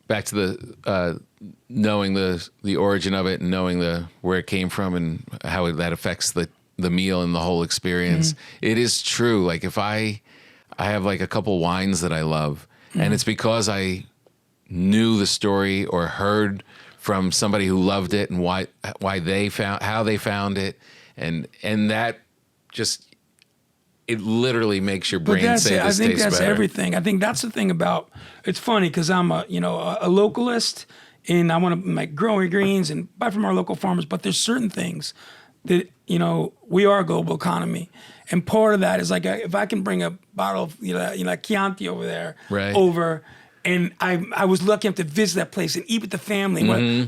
back to the knowing the origin of it and knowing where it came from and how that affects the meal and the whole experience. It is true. Like if I have a couple wines that I love, and it's because I knew the story or heard from somebody who loved it and how they found it, and that just, it literally makes your brain say this tastes better. I think that's everything. I think that's the thing about, it's funny because I'm a localist and I want to make growing greens and buy from our local farmers, but there's certain things that, we are a global economy. And part of that is if I can bring a bottle of, Chianti over there, over, and I was lucky enough to visit that place and eat with the family.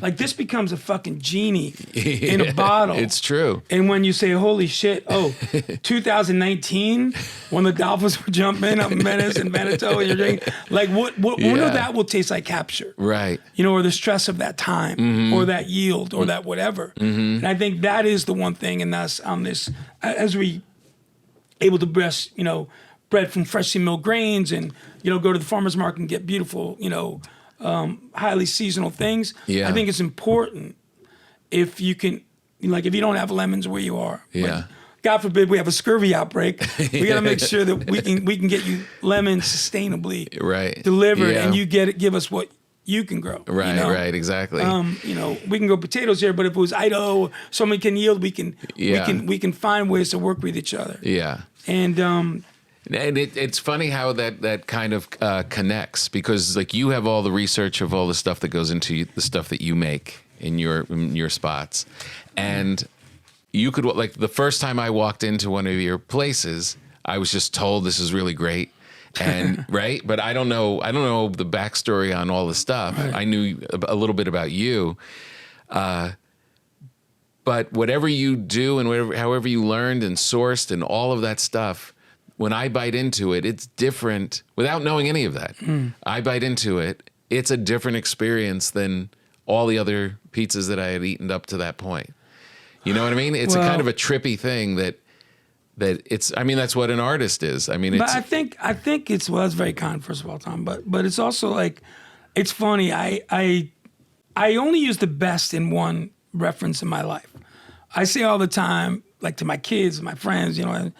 This becomes a fucking genie in a bottle. It's true. And when you say, holy shit, 2019, when the dolphins were jumping up Venice and Veneto, and you're drinking, what of that will taste like capture? Right. Or the stress of that time, or that yield, or that whatever. And I think that is the one thing, and that's on this, as we able to bread from freshly milled grains and, go to the farmer's market and get beautiful, highly seasonal things. Yeah. I think it's important if you can, if you don't have lemons where you are. Yeah. God forbid we have a scurvy outbreak. We got to make sure that we can get you lemons sustainably delivered, and you give us what you can grow. Right, right, exactly. We can grow potatoes here, but if it was Idaho, somebody can yield, we can find ways to work with each other. Yeah. And it's funny how that kind of connects, because you have all the research of all the stuff that goes into the stuff that you make in your spots, and you could, the first time I walked into one of your places, I was just told this is really great, and but I don't know the backstory on all the stuff. I knew a little bit about you, but whatever you do and however you learned and sourced and all of that stuff, when I bite into it, it's different without knowing any of that. I bite into it, it's a different experience than all the other pizzas that I had eaten up to that point. You know what I mean? It's a kind of a trippy thing that it's, that's what an artist is. But I think it's, that's very kind, first of all, Tom, but it's also it's funny. I only use the best in one reference in my life. I say all the time, to my kids, my friends, oh,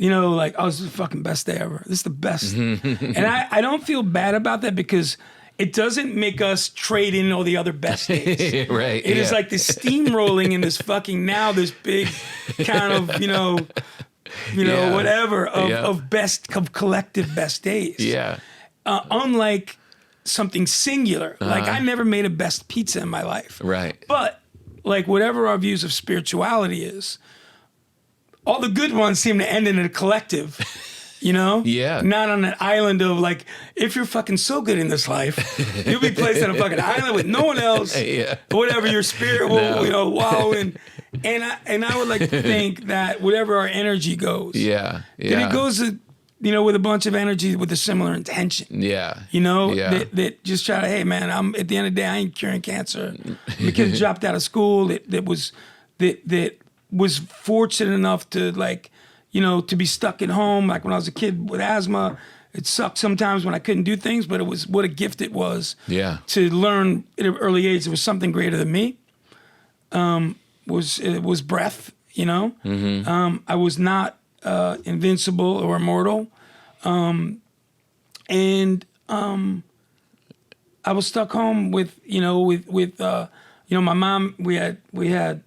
this is the fucking best day ever. This is the best. And I don't feel bad about that, because it doesn't make us trade in all the other best days. Right. It is like this steamrolling in this fucking, now this big kind of, whatever of collective best days. Yeah. Unlike something singular. I never made a best pizza in my life. Right. But whatever our views of spirituality is, all the good ones seem to end in a collective, Yeah. Not on an island of if you're fucking so good in this life, you'll be placed on a fucking island with no one else. Whatever your spirit will, wallow in. And I would like to think that whatever our energy goes, that it goes to with a bunch of energy with a similar intention. Yeah. That just try to, hey man, I'm at the end of the day, I ain't curing cancer. I'm a kid dropped out of school that was fortunate enough to to be stuck at home. Like when I was a kid with asthma, it sucked sometimes when I couldn't do things, but it was what a gift it was. Yeah. To learn at an early age there was something greater than me. It was breath, I was not invincible or immortal. And I was stuck home with my mom. We had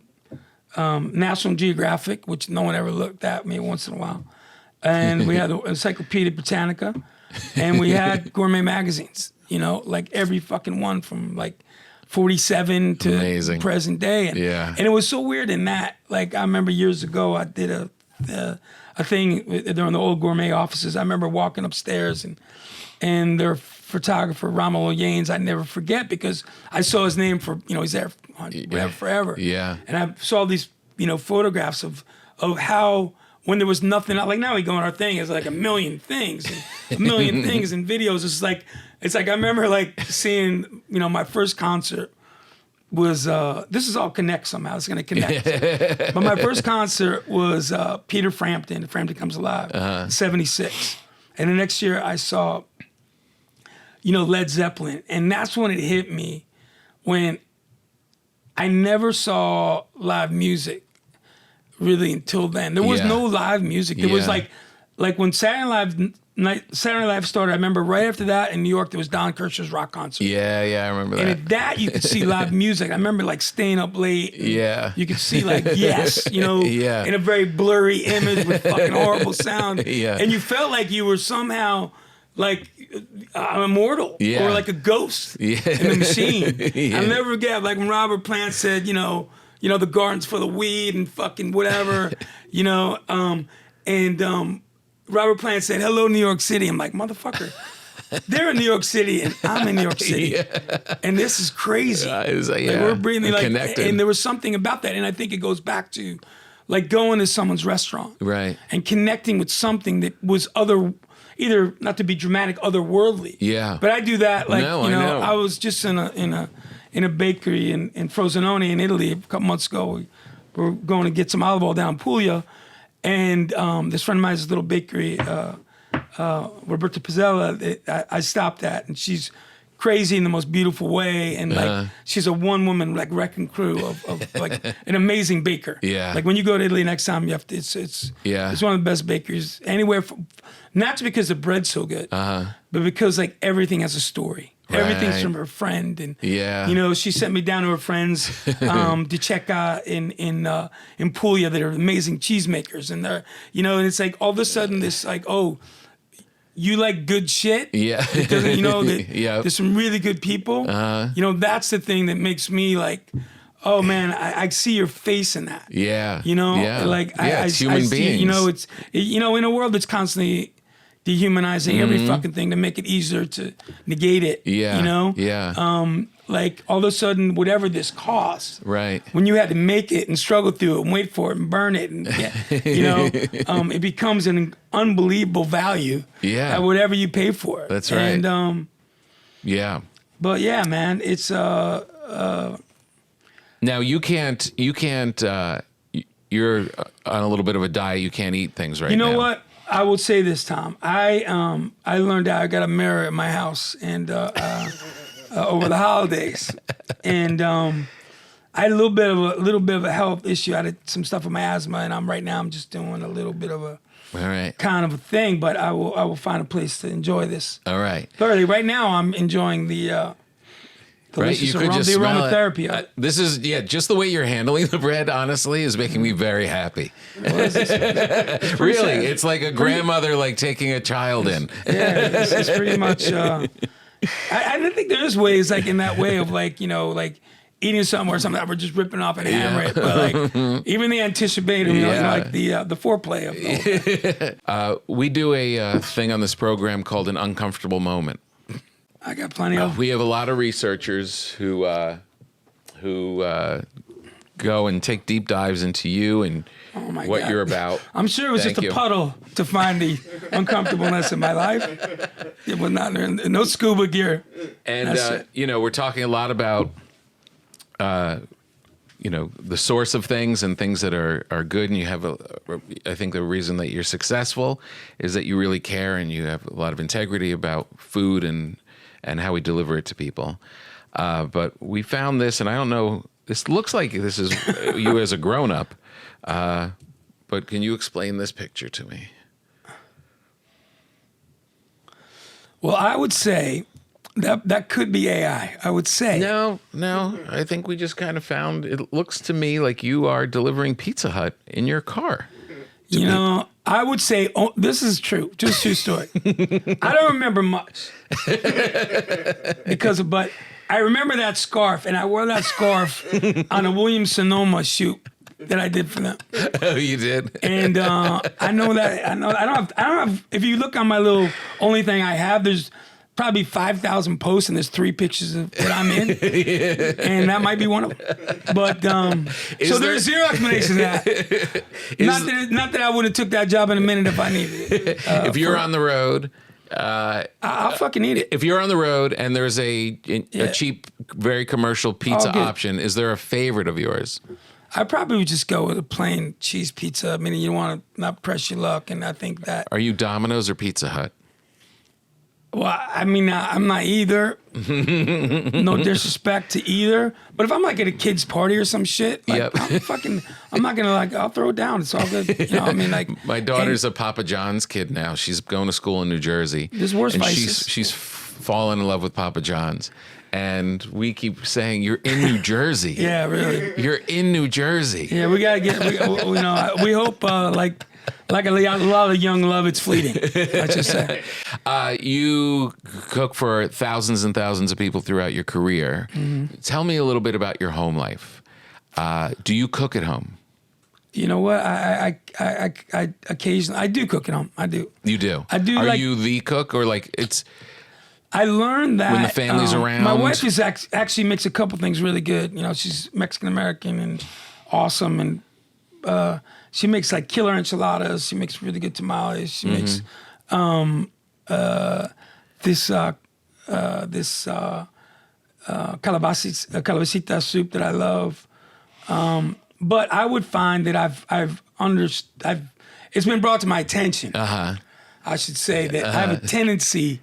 National Geographic, which no one ever looked at me once in a while. And we had the Encyclopedia Britannica, and we had gourmet magazines, like every fucking one from 47 to Amazing. Present day. And it was so weird in that, I remember years ago, I did a thing during the old gourmet offices. I remember walking upstairs and their photographer, Romulo Yanes, I never forget because I saw his name for, he's there forever. Yeah. And I saw these, photographs of how when there was nothing, like now we go on our thing, it's like a million things and videos. It's like I remember seeing, my first concert was, this is all connect somehow, it's gonna connect. But my first concert was Peter Frampton Comes Alive, 76. And the next year I saw, Led Zeppelin. And that's when it hit me, when I never saw live music really until then. There was no live music. There was when Saturday Night Live started, I remember right after that in New York, there was Don Kirshner's rock concert. Yeah, I remember that. And at that, you could see live music. I remember staying up late. Yeah. You could see Yes, in a very blurry image with fucking horrible sound. Yeah. And you felt like you were somehow immortal or like a ghost in the machine. I'll never forget when Robert Plant said, the garden's full of weed and fucking whatever, Robert Plant said, hello, New York City. I'm like, motherfucker, they're in New York City and I'm in New York City. And this is crazy. We're breathing connected. And there was something about that. And I think it goes back to going to someone's restaurant. Right. And connecting with something that was either, not to be dramatic, otherworldly. Yeah. But I do that I know. I was just in a bakery in Frosinone in Italy a couple months ago. We were going to get some olive oil down in Puglia. And this friend of mine has this little bakery, Roberta Pizzella, I stopped at, and she's crazy in the most beautiful way, and she's a one-woman wrecking crew of an amazing baker. Yeah. When you go to Italy next time, you have to. It's one of the best bakeries anywhere. Not because the bread's so good, but because everything has a story. Right. Everything's from her friend, and she sent me down to her friends, Di Cecca in Puglia, that are amazing cheesemakers, and they're and it's all of a sudden this you like good shit, because that there's some really good people, that's the thing that makes me oh man, I see your face in that, I it's human beings, it's in a world that's constantly dehumanizing every fucking thing to make it easier to negate it. All of a sudden, whatever this costs, right? When you had to make it and struggle through it and wait for it and burn it, and it becomes an unbelievable value. At whatever you pay for it. That's right. And but yeah, man, it's Now you can't. You're on a little bit of a diet. You can't eat things right now. You know what? I will say this, Tom. I learned that I got a mirror at my house and over the holidays, and I had a little bit of a health issue. I had some stuff with my asthma, and I'm just doing a little bit of a kind of a thing. But I will find a place to enjoy this. All right. Thoroughly. Right now, I'm enjoying the you could just smell aromatherapy. This is just the way you're handling the bread. Honestly, is making me very happy. It's really, sad. it's like a grandmother taking a child in. Yeah, it's pretty much. I think there's ways in that way of eating something or something that we're just ripping off and hammer it. But even the anticipating, the foreplay of it. We do a thing on this program called an uncomfortable moment. I got plenty of. We have a lot of researchers who go and take deep dives into you and what God. you're about. I'm sure it was Thank just you. a puddle to find the uncomfortableness in my life. It was not no scuba gear. And we're talking a lot about the source of things and things that are good, and you have I think the reason that you're successful is that you really care and you have a lot of integrity about food and how we deliver it to people. But we found this, and I don't know, this looks like this is you as a grown-up, but can you explain this picture to me? Well, I would say that could be AI. I would say. No. I think we just kind of found, it looks to me like you are delivering Pizza Hut in your car. I would say, this is true, just true story. I don't remember much but I remember that scarf, and I wore that scarf on a Williams-Sonoma shoot that I did for them. Oh, you did? And I know that I don't have. If you look on my little only thing I have, there's probably 5,000 posts, and there's 3 pictures of that I'm in, and that might be one of them. But so there's zero explanation to that. Not that I would have took that job in a minute if I needed it. If you're on the road. I'll fucking eat it. If you're on the road and there's a cheap, very commercial pizza option, is there a favorite of yours? I probably would just go with a plain cheese pizza. I mean, you want to not press your luck, and I think that. Are you Domino's or Pizza Hut? Well, I mean, I'm not either. No disrespect to either. But if I'm like at a kid's party or some shit, like, I'm not gonna I'll throw it down. It's all good. I mean, like. My daughter's a Papa John's kid now. She's going to school in New Jersey. There's worse and vices. She's fallen in love with Papa John's. And we keep saying, you're in New Jersey. Yeah, really. You're in New Jersey. Yeah, we gotta get. We hope like a lot of young love, it's fleeting. Let's just say. You cook for thousands and thousands of people throughout your career. Mm-hmm. Tell me a little bit about your home life. Do you cook at home? You know what? I occasionally I do cook at home. I do. You do. I do. Are you the cook or like it's? I learned that when the family's around. My wife is actually makes a couple things really good. She's Mexican American and awesome, and she makes like killer enchiladas. She makes really good tamales. She makes this calabacita soup that I love. But I would find that it's been brought to my attention. I should say that I have a tendency,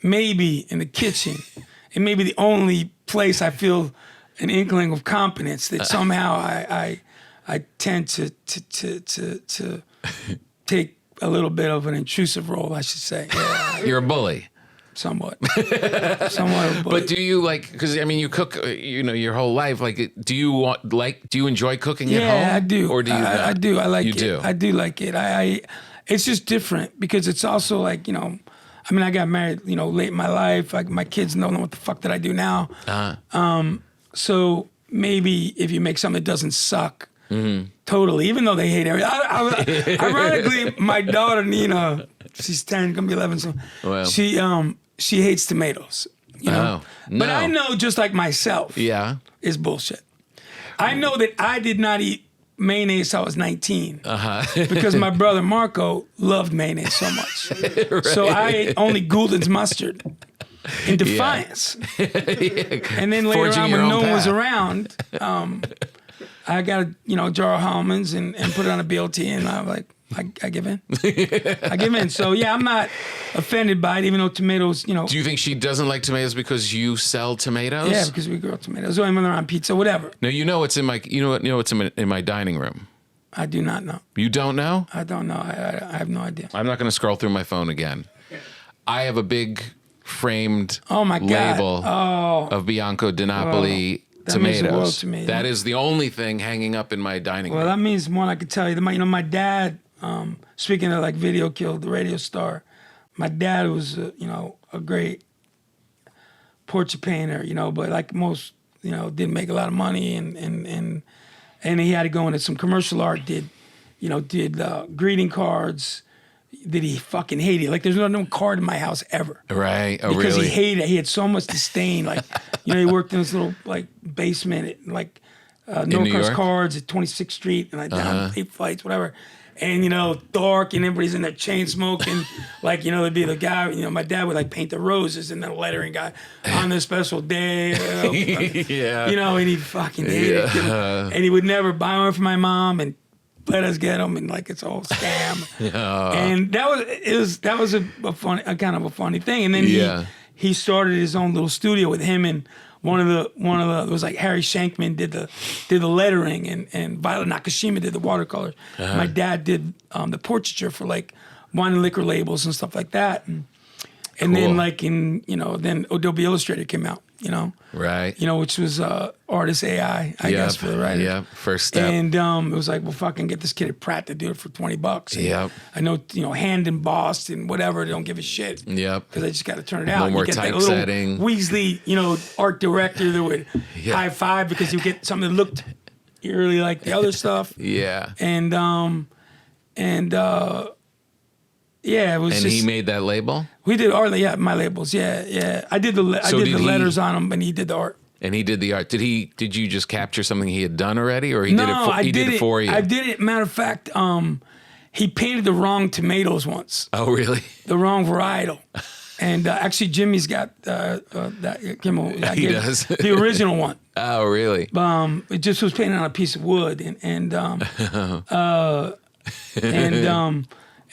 maybe in the kitchen, it may be the only place I feel an inkling of competence, that somehow I tend to take a little bit of an intrusive role, I should say. Yeah, you're a bully. Somewhat of a bully. But do you because I mean, you cook, your whole life. Like, do you enjoy cooking at home? Yeah, I do. Or do you? I do. I like it. Do. I do like it. It's just different because it's also like, I mean, I got married, late in my life. My kids don't know what the fuck that I do now. So maybe if you make something that doesn't suck, totally, even though they hate everything. Ironically, my daughter Nina, she's 10, gonna be 11 soon. Well. She hates tomatoes. No. But I know, just like myself, is bullshit. I know that I did not eat mayonnaise till I was 19 because my brother Marco loved mayonnaise so much. Right. So I ate only Gould's mustard in defiance. And then later on, when no one was around, I got a jar of almonds and put it on a BLT, and I'm like, I give in. I give in. So yeah, I'm not offended by it, even though tomatoes, Do you think she doesn't like tomatoes because you sell tomatoes? Yeah, because we grow tomatoes. Or when they're on pizza, whatever. No, what's in my what's in my dining room. I do not know. You don't know? I don't know. I have no idea. I'm not going to scroll through my phone again. I have a big framed label of Bianco Dinapoli tomatoes. Means the world to me. That is the only thing hanging up in my dining room. Well, that means one I could tell you. My dad, speaking of like Video Killed, the radio star, my dad was, a great portrait painter, but like most, didn't make a lot of money and he had to go into some commercial art, did greeting cards that he fucking hated. Like, there's no card in my house ever. Right. Oh, because really? he hated it. He had so much disdain. Like, he worked in this little, like, basement at, like, New Norcross York? Cards at 26th Street, and I down 8 flights, whatever. And, dark, and everybody's in there chain smoking. Like, there'd be the guy, my dad would like paint the roses and then a lettering guy on this special day. Yeah. And he'd fucking hate it. And he would never buy one for my mom and let us get them, and like it's all scam. And that was a funny, a kind of a funny thing. And then he started his own little studio with him and one of the it was like Harry Shankman did the lettering and Violet Nakashima did the watercolors. My dad did the portraiture for like wine and liquor labels and stuff like that. And then like then Adobe Illustrator came out, Right. which was Artist AI, I guess, for the writer. Yeah, first step. And it was like, well, fucking get this kid at Pratt to do it for $20. And Yep. I know, hand embossed and whatever, they don't give a shit. Yep. Because I just got to turn it out. No more you get that typesetting. little Weasley, art director that would high five because you get something that looked eerily like the other stuff. Yeah. And it was And just, he made that label? we did art, my labels, yeah. I did the letters on them, and he did the art. And he did the art. Did you just capture something he had done already, or he No, did it for you? I did it. Matter of fact, he painted the wrong tomatoes once, Oh, really? the wrong varietal. And actually, Jimmy's got that. He does. The original one. Oh, really? It just was painted on a piece of wood,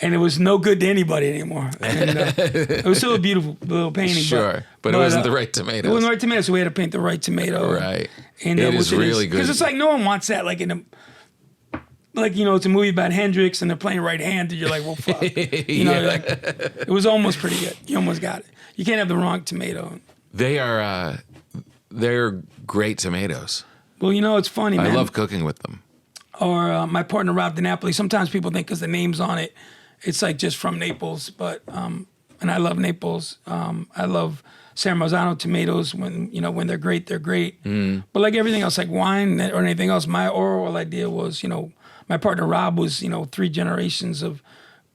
and it was no good to anybody anymore. And, it was still a beautiful little painting. Sure, but it wasn't the right tomatoes. It wasn't the right tomato, so we had to paint the right tomato. Right. And it is really good. because it's like no one wants that. Like it's a movie about Hendrix and they're playing right-handed. You're like, well, fuck. Like, it was almost pretty good. You almost got it. You can't have the wrong tomato. They're great tomatoes. Well, it's funny, man. I love cooking with them. Or my partner Rob Dinapoli. Sometimes people think because the name's on it, it's like just from Naples. But and I love Naples. I love San Marzano tomatoes. When they're great, they're great. But like everything else, like wine or anything else, my oral idea was, my partner Rob was, 3 generations of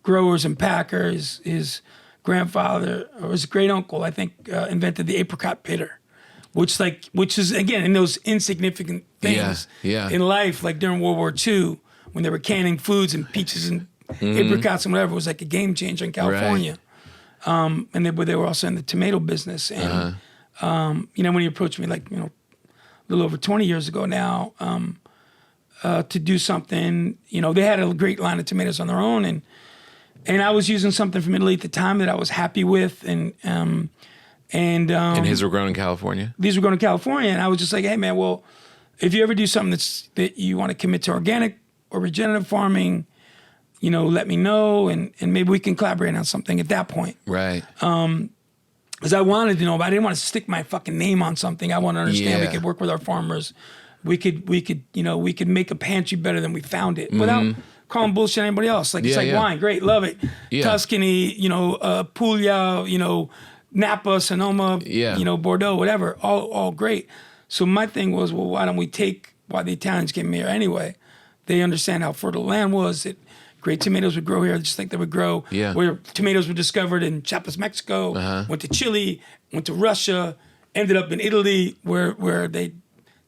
growers and packers. His grandfather or his great uncle, I think, invented the apricot pitter. Which is again in those insignificant things in life, like during World War II when they were canning foods and peaches and apricots and whatever, it was like a game changer in California. Right. And they were also in the tomato business. And when he approached me like a little over 20 years ago now to do something, they had a great line of tomatoes on their own, and I was using something from Italy at the time that I was happy with, and his were grown in California? These were grown in California. And I was just like, hey, man, well, if you ever do something that you want to commit to organic or regenerative farming, let me know. And maybe we can collaborate on something at that point. Right. Because I wanted to know, but I didn't want to stick my fucking name on something. I want to understand we could work with our farmers. We could make a pantry better than we found it without calling bullshit anybody else. Like, it's like wine. Great. Love it. Yeah. Tuscany, Puglia, Napa, Sonoma, Bordeaux, whatever, all great. So my thing was, well, why don't we take why the Italians came here anyway? They understand how fertile land was. That great tomatoes would grow here, just like they would grow where tomatoes were discovered in Chiapas, Mexico, went to Chile, went to Russia, ended up in Italy, where they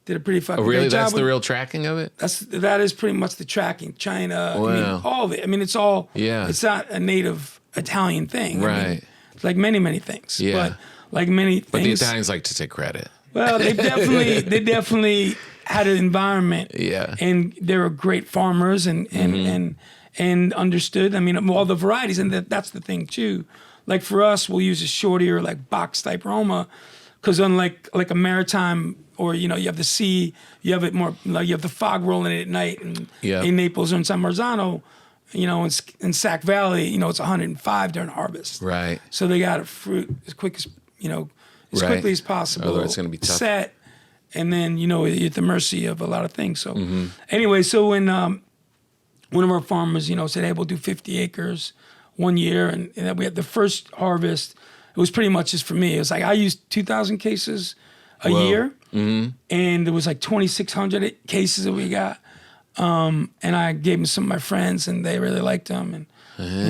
did a pretty fucking great job. That's the real tracking of it? That is pretty much the tracking. China, wow. All of it. It's all, it's not a native Italian thing. Right. Like many things. Yeah. But like many things. But the Italians like to take credit. Well, they definitely had an environment. Yeah. And they were great farmers and understood. All the varieties, and that's the thing too. Like for us, we'll use a shorty or like box type Roma, because unlike like a maritime or you have the sea, you have it more like you have the fog rolling in at night and in Naples or in San Marzano. In Sac Valley, it's 105 during harvest. Right. So they got a fruit as quick as, quickly as possible. Otherwise it's going to be tough. Set, and then, you're at the mercy of a lot of things. So anyway, so when one of our farmers, said, hey, we'll do 50 acres 1 year, and then we had the first harvest, it was pretty much just for me. It was like I used 2,000 cases a year, and it was like 2,600 cases that we got. And I gave them some of my friends, and they really liked them. And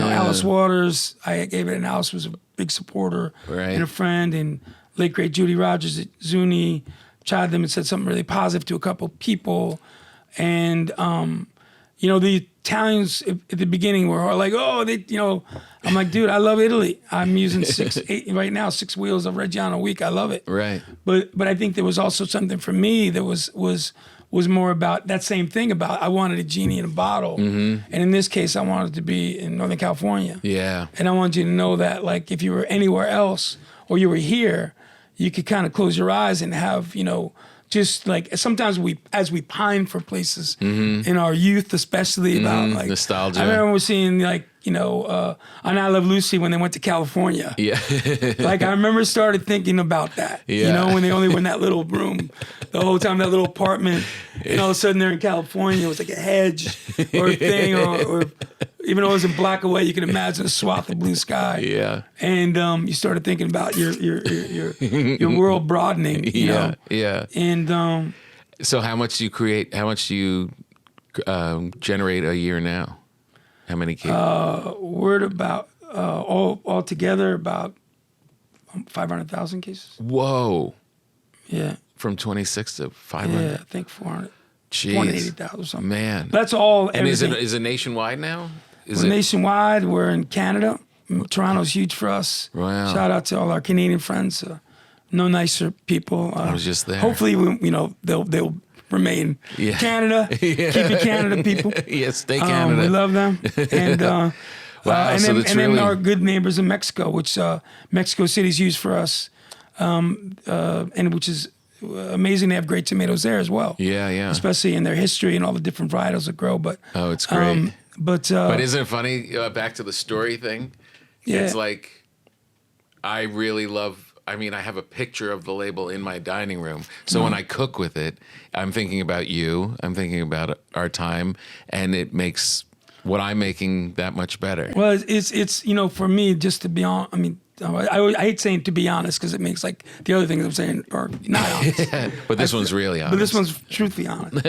Alice Waters, I gave it, and Alice was a big supporter, and a friend, and late great Judy Rogers at Zuni, chided them and said something really positive to a couple people. And, you know, the Italians at the beginning were all like, oh, I'm like, dude, I love Italy. I'm using 8 right now, 6 wheels of Reggiano a week. I love it. Right. But I think there was also something for me that was more about that same thing about I wanted a genie in a bottle. And in this case, I wanted to be in Northern California. Yeah. And I wanted you to know that, like, if you were anywhere else or you were here, you could kind of close your eyes and have, you know, just like sometimes as we pine for places in our youth, especially about like nostalgia. I remember seeing like, you know, on I Love Lucy when they went to California. Yeah. Like I remember started thinking about that. Yeah. You know, when they only were in that little room the whole time, that little apartment, and all of a sudden they're in California. It was like a hedge or a thing, or even though it was in black and white, you can imagine a swath of blue sky. Yeah. And you started thinking about your world broadening. You know? Yeah. And so how much do you create? How much do you generate a year now? How many cases? we're at about all together about 500,000 cases. Whoa. Yeah. From 26 to 500. Yeah, I think 400. Jeez. 480,000 or something. Man. That's all. And is everything. it nationwide now? We're nationwide. We're in Canada. Toronto's huge for us. Wow. Shout out to all our Canadian friends. No nicer people. I was just there. Hopefully, they'll remain Canada. Keep it Canada, people. Yes, stay Canada. We love them. And wow, and so then, that's and really... then our good neighbors in Mexico, which Mexico City's used for us, and which is amazing. They have great tomatoes there as well. Yeah, yeah. Especially in their history and all the different varietals that grow. But oh, it's great. But isn't it funny? Back to the story thing. Yeah. It's like I really love. I mean, I have a picture of the label in my dining room. So when I cook with it, I'm thinking about you. I'm thinking about our time, and it makes what I'm making that much better. Well, it's for me, just to be honest. I mean, I hate saying to be honest because it makes like the other things I'm saying are not honest. But this one's really honest. But this one's truthfully honest.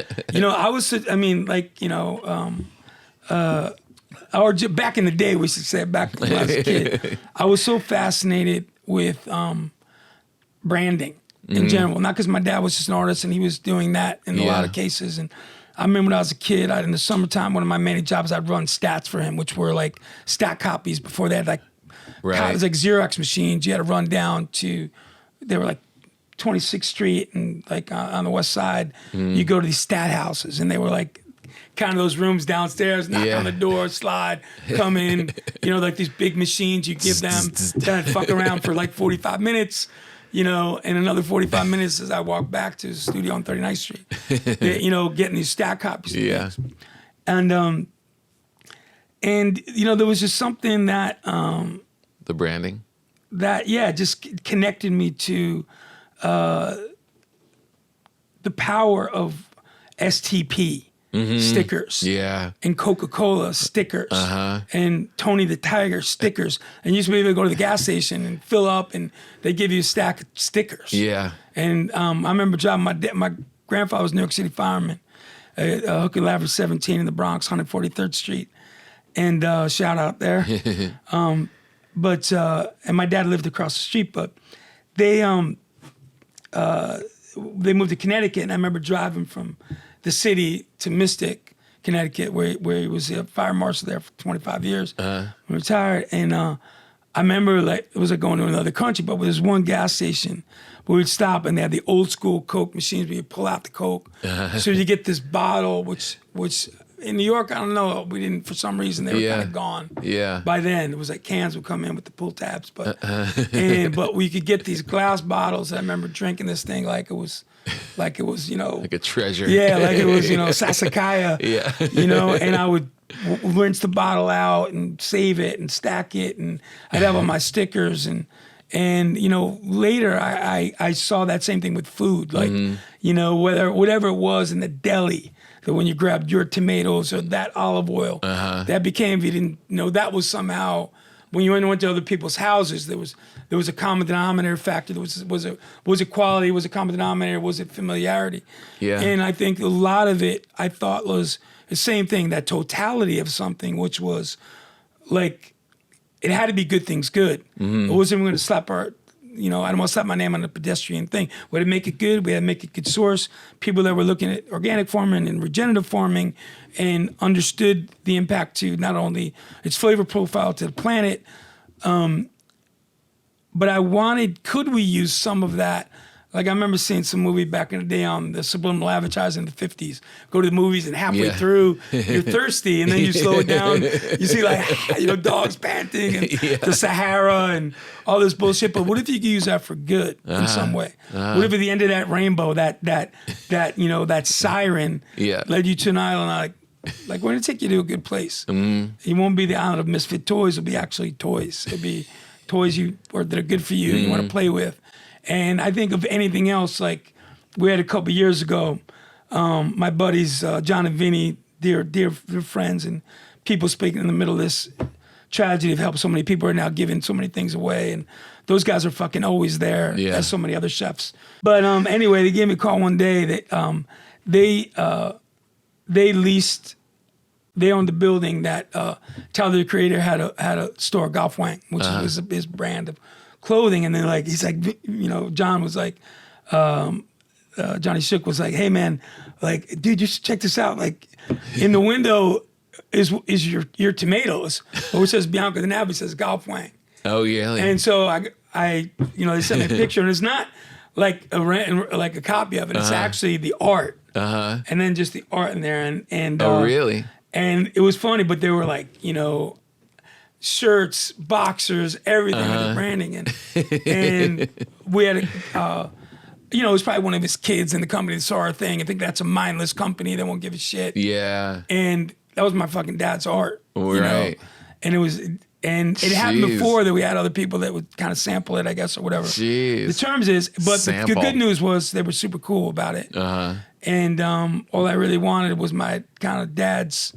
Or back in the day, we should say back when I was a kid, I was so fascinated with branding in general. Not because my dad was just an artist and he was doing that in a lot of cases. And I remember when I was a kid, in the summertime, one of my many jobs, I'd run stats for him, which were like stat copies before they had like, it was like Xerox machines. You had to run down to, they were like 26th Street and like on the west side, you go to these stat houses and they were like, kind of those rooms downstairs, knock on the door, slide, come in, like these big machines you give them, then I'd fuck around for like 45 minutes, and another 45 minutes as I walk back to the studio on 39th Street, getting these stat copies. Yeah. And there was just something that... the branding? That, just connected me to the power of STP. Stickers, and Coca-Cola stickers, and Tony the Tiger stickers. And you used to be able to go to the gas station and fill up, and they give you a stack of stickers. Yeah. And I remember driving my grandfather was a New York City fireman, Hooker Lavery 17 in the Bronx, 143rd Street, and shout out there. And my dad lived across the street, but they moved to Connecticut, and I remember driving from the city to Mystic, Connecticut, where he was a fire marshal there for 25 years. Retired, and I remember it was like going to another country, but there's one gas station where we'd stop, and they had the old school Coke machines where you pull out the Coke. So you get this bottle, which in New York, I don't know, we didn't, for some reason, they were kind of gone. Yeah. By then, it was like cans would come in with the pull tabs, but we could get these glass bottles. I remember drinking this thing like it was, like a treasure. Yeah, like it was, Sassicaia. Yeah. And I would rinse the bottle out and save it and stack it, and I'd have all my stickers and later I saw that same thing with food, like whatever it was in the deli, that when you grabbed your tomatoes or that olive oil, that became, if you didn't know, that was somehow. When you went to other people's houses, there was a common denominator factor. There was it quality? Was it common denominator? Was it familiarity? Yeah. And I think a lot of it I thought was the same thing. That totality of something, which was like it had to be good things good. It wasn't going to slap our I don't want to slap my name on the pedestrian thing. We had to make it good. We had to make it good source. People that were looking at organic farming and regenerative farming and understood the impact to not only its flavor profile to the planet, but I wanted, could we use some of that? Like I remember seeing some movie back in the day on the subliminal advertising in the 50s. Go to the movies and halfway through, you're thirsty and then you slow it down. You see like, dogs panting and the Sahara and all this bullshit. But what if you could use that for good in some way? What if at the end of that rainbow, that siren led you to an island like we're gonna take you to a good place. It won't be the island of misfit toys, it'll be actually toys. It'll be toys that are good for you, you want to play with. And I think of anything else, like we had a couple years ago, my buddies, John and Vinny, dear friends, and people speaking in the middle of this tragedy have helped so many people are now giving so many things away. And those guys are fucking always there, as so many other chefs. But anyway, they gave me a call one day that they owned the building that Tyler, the Creator, had a store, Golf Wang, which was his brand of clothing. And then he's like, John was like, Johnny Shook was like, hey man, like, dude, you should check this out. Like in the window is your tomatoes, which says Bianco, the Dinapoli says Golf Wang. Oh yeah. And so I they sent me a picture and it's not like a copy of it. It's actually the art. And then just the art in there. And oh really? And it was funny, but they were like, shirts, boxers, everything with the branding. And we had, it was probably one of his kids in the company that saw our thing. I think that's a mindless company. They won't give a shit. Yeah. And that was my fucking dad's art. Right. And it happened before that we had other people that would kind of sample it, I guess, or whatever. Jeez. The terms is, but the good news was they were super cool about it. And all I really wanted was my kind of dad's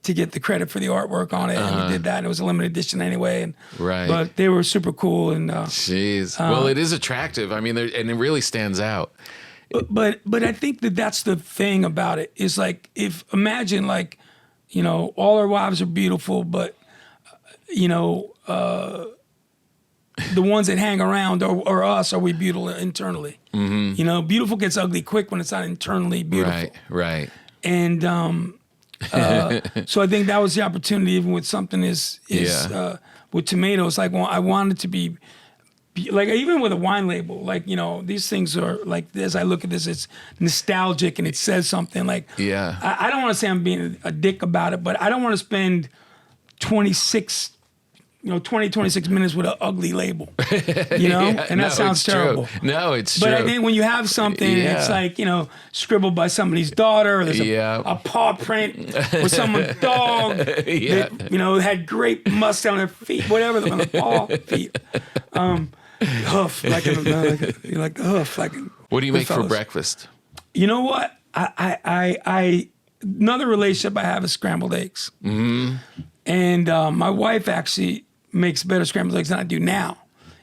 to get the credit for the artwork on it, and we did that. And it was a limited edition anyway, and but they were super cool. And jeez, well, it is attractive. I mean, and it really stands out. But I think that's the thing about it is like imagine all our wives are beautiful, but the ones that hang around are us. Are we beautiful internally? Beautiful gets ugly quick when it's not internally beautiful. Right. And so I think that was the opportunity, even with something with tomatoes. Like, I wanted to be like, even with a wine label, like, these things are like, as I look at this, it's nostalgic and it says something like, I don't want to say I'm being a dick about it, but I don't want to spend 26 minutes with an ugly label, and that sounds terrible. True. No, it's true. But I think when you have something, it's like, scribbled by somebody's daughter, or there's a paw print or someone's dog that, had great musk on their feet, whatever, on the paw feet. Hoof, like hoof. What do you make for breakfast? You know what? I another relationship I have is scrambled eggs. And my wife actually makes better scrambled eggs than I do now,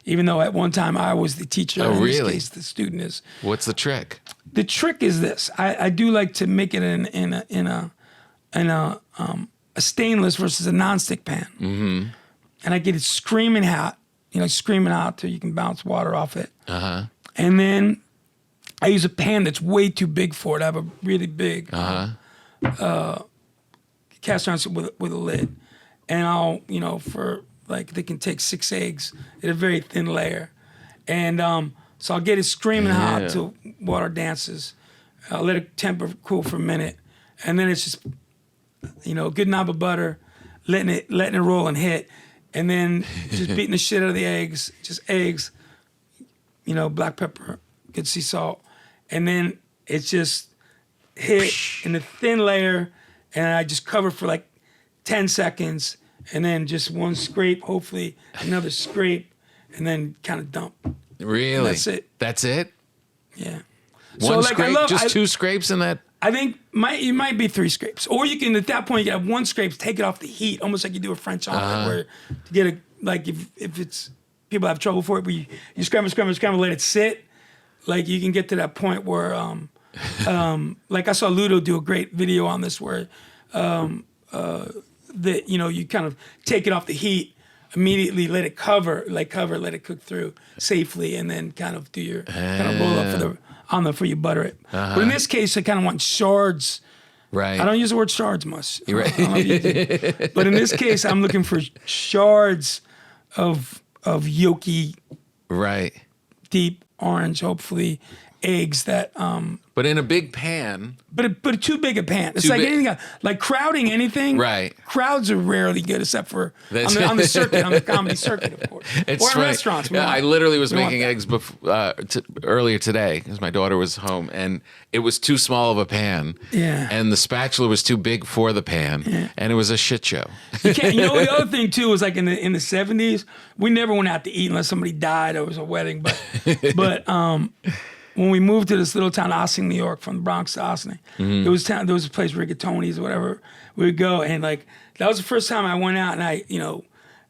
even though at one time I was the teacher. Oh, really? In this case, the student is. What's the trick? The trick is this: I do like to make it in a stainless versus a nonstick pan, and I get it screaming hot, till you can bounce water off it. And then I use a pan that's way too big for it. I have a really big cast iron with a lid. And I'll, for they can take 6 eggs at a very thin layer. And so I'll get it screaming hot till water dances. I'll let it temper cool for a minute. And then it's just, good knob of butter, letting it roll and hit. And then just beating the shit out of the eggs, just eggs, black pepper, good sea salt. And then it's just hit in a thin layer. And I just cover for 10 seconds, and then just one scrape, hopefully another scrape, and then kind of dump. Really? And that's it. That's it? Yeah. One scrape? Just 2 scrapes in that? I think it might be 3 scrapes. Or you can, at that point, you can have 1 scrape, take it off the heat, almost like you do a French omelet, where to get if it's, people have trouble for it, but you scramble, let it sit. You can get to that point where, I saw Ludo do a great video on this where, that you kind of take it off the heat immediately let it let it cook through safely, and then kind of do your kind of roll up before you butter it. But in this case, I kind of want shards. Right. I don't use the word shards much. You're right. I don't use it. But in this case, I'm looking for shards of yolky, Right. deep orange, hopefully eggs that. But in a big pan. But too big a pan. It's Too like big. anything else. Like crowding anything. Right. Crowds are rarely good, except for That's- on the circuit, on the comedy circuit, of course. It's or in funny. restaurants. Yeah, I literally was we want making that. eggs earlier today because my daughter was home, and it was too small of a pan. Yeah. And the spatula was too big for the pan, and it was a shit show. You can't. You know, the other thing too was like in the 70s, we never went out to eat unless somebody died or it was a wedding. But when we moved to this little town, Ossining, New York, from the Bronx to Ossining, there was a place, Rigatoni's or whatever, we would go, and like that was the first time I went out, and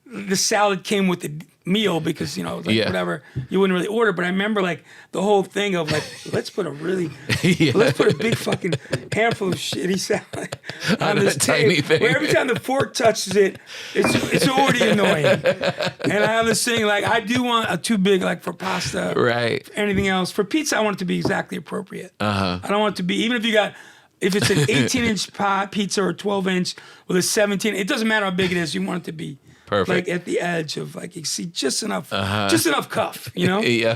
the salad came with the meal because whatever you wouldn't really order. But I remember like the whole thing of like let's put a big fucking handful of shitty salad on this tiny table. thing. Where every time the fork touches it, it's already annoying. And I have this thing like I do want a too big like for pasta, Right. For anything else. For pizza, I want it to be exactly appropriate. Uh-huh. I don't want it to be even if it's an 18-inch pizza or 12-inch with a 17. It doesn't matter how big it is. You want it to be. Perfect. Like at the edge of like you see just enough cuff, Yeah.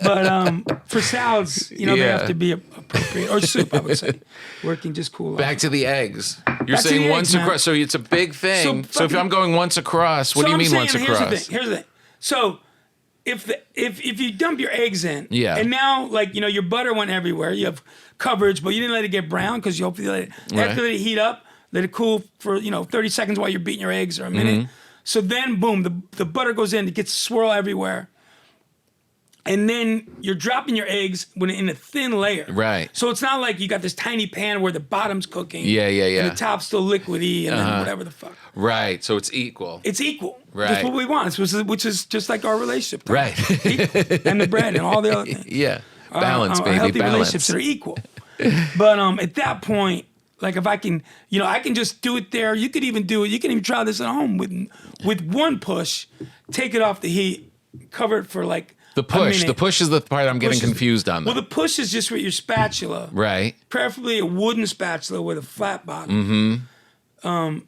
But for salads, they have to be appropriate, or soup, I would say, working just cool. Back to the eggs. You're Back to saying the once eggs, man. across, so it's a big thing. So if fucking- I'm going once across, what do you mean once across? Here's the thing. So if you dump your eggs in, Yeah. and now like your butter went everywhere, you have coverage, but you didn't let it get brown because you hopefully let it heat up. Let it cool for 30 seconds while you're beating your eggs or a minute. Mm-hmm. So then, boom, the butter goes in. It gets swirl everywhere. And then you're dropping your eggs in a thin layer. Right. So it's not like you got this tiny pan where the bottom's cooking. Yeah. And the top's still liquidy and then whatever the fuck. Right. So it's equal. It's equal. Right. That's what we want, which is just like our relationship. Right. Equal. And the bread and all the other things. Yeah. Balance, Our baby. healthy Balance. relationships that are equal. But at that point, like if I can, I can just do it there. You could even do it. You can even try this at home with one push. Take it off the heat, cover it for like The a push. minute. The push is the part I'm getting Push is- confused on. Well, Though. the push is just with your spatula, Right. preferably a wooden spatula with a flat bottom. Mm-hmm.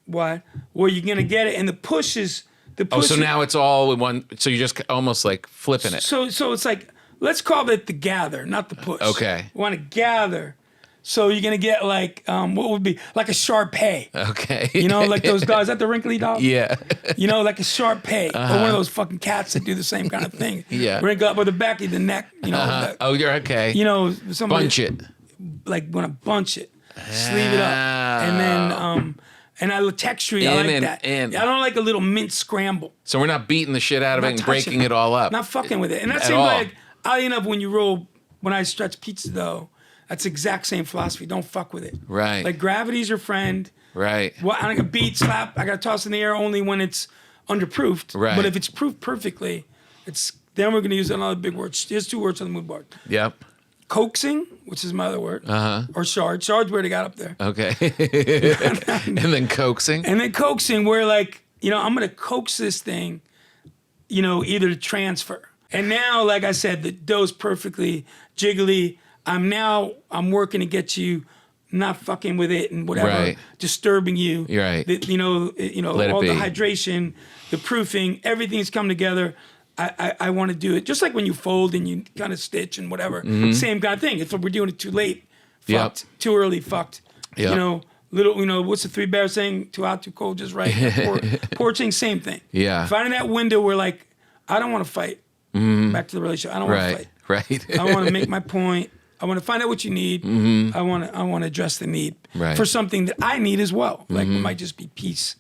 Where you're gonna get it, and the push is the push. Oh, so now it's all in one. So you're just almost like flipping it. So it's like let's call it the gather, not the push. Okay. We want to gather. So you're gonna get like what would be like a Shar-Pei. Okay. Like those dogs. Is that the wrinkly dog? Yeah. Like a Shar-Pei or one of those fucking cats that do the same kind of thing. Yeah. Wrinkle up with the back of the neck. Oh, you're okay. Somebody Bunch it. like want to bunch it, sleeve it up, and then and I texture it. I like that. I don't like a little mint scramble. So we're not beating the shit out of it Not and touching breaking it all up. Not fucking with it. And that At seems all. like oddly enough when I stretch pizza dough, that's the exact same philosophy. Don't fuck with it. Right. Like gravity's your friend. Right. Well, I can beat, slap. I gotta toss in the air only when it's underproofed. Right. But if it's proofed perfectly, then we're gonna use another big word. Here's 2 words on the mood board. Yep. Coaxing, which is my other word. Or shard. Shard's where they got up there. Okay. And then coaxing. And then coaxing, where like, I'm gonna coax this thing, either to transfer. And now, like I said, the dough's perfectly jiggly. I'm working to get you not fucking with it and whatever, Right. disturbing you. You're right. All be. the hydration, the proofing, everything's come together. I want to do it just like when you fold and you kind of stitch and whatever. Same kind of thing. If we're doing it too late, fucked. Yep. Too early, fucked. Yep. What's the 3 Bears saying? Too hot, too cold, just right. Porching, same thing. Yeah. Finding that window where like, I don't want to fight. Back to the relationship. I don't want to fight. Right. I want to make my point. I want to find out what you need. I want to address the need Right. for something that I need as well. Like it might just be peace,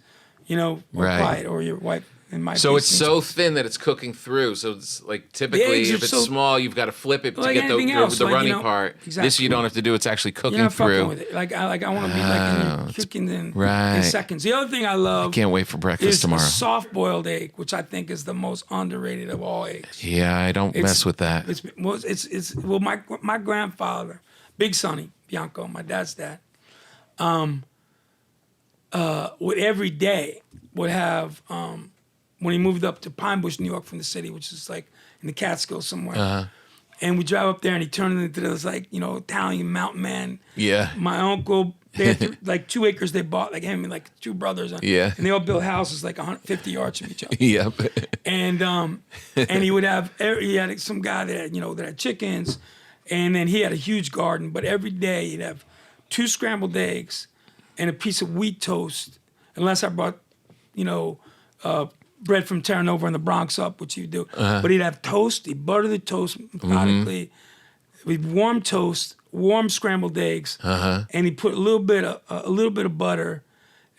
or Right. quiet, or your wife and my. So it's peace so thin that it's cooking through. So it's like typically eggs are if it's so- small, you've got to flip it to Like get anything else, the like, runny part. exactly. This you don't have to do. It's actually cooking You're not fucking through. with it. Like I want to be like cooking in right. seconds. The other thing I love Can't wait for breakfast is tomorrow. a soft-boiled egg, which I think is the most underrated of all eggs. Yeah, I don't mess with that. My grandfather, Big Sonny Bianco, my dad's dad. would every day would have when he moved up to Pine Bush, New York, from the city, which is like in the Catskills somewhere. And we drive up there, and he turned it into this like Italian mountain man. Yeah. My uncle, they had like 2 acres they bought, like him and like 2 brothers. Yeah. And they all built houses like 150 yards from each other. Yep. And he would have he had some guy that had, that had chickens, and then he had a huge garden. But every day he'd have 2 scrambled eggs and a piece of wheat toast, unless I brought bread from Terra Nova in the Bronx up, which he would do. But he'd have toast. He'd butter the toast methodically. We'd warm toast, warm scrambled eggs, and he put a little bit of butter.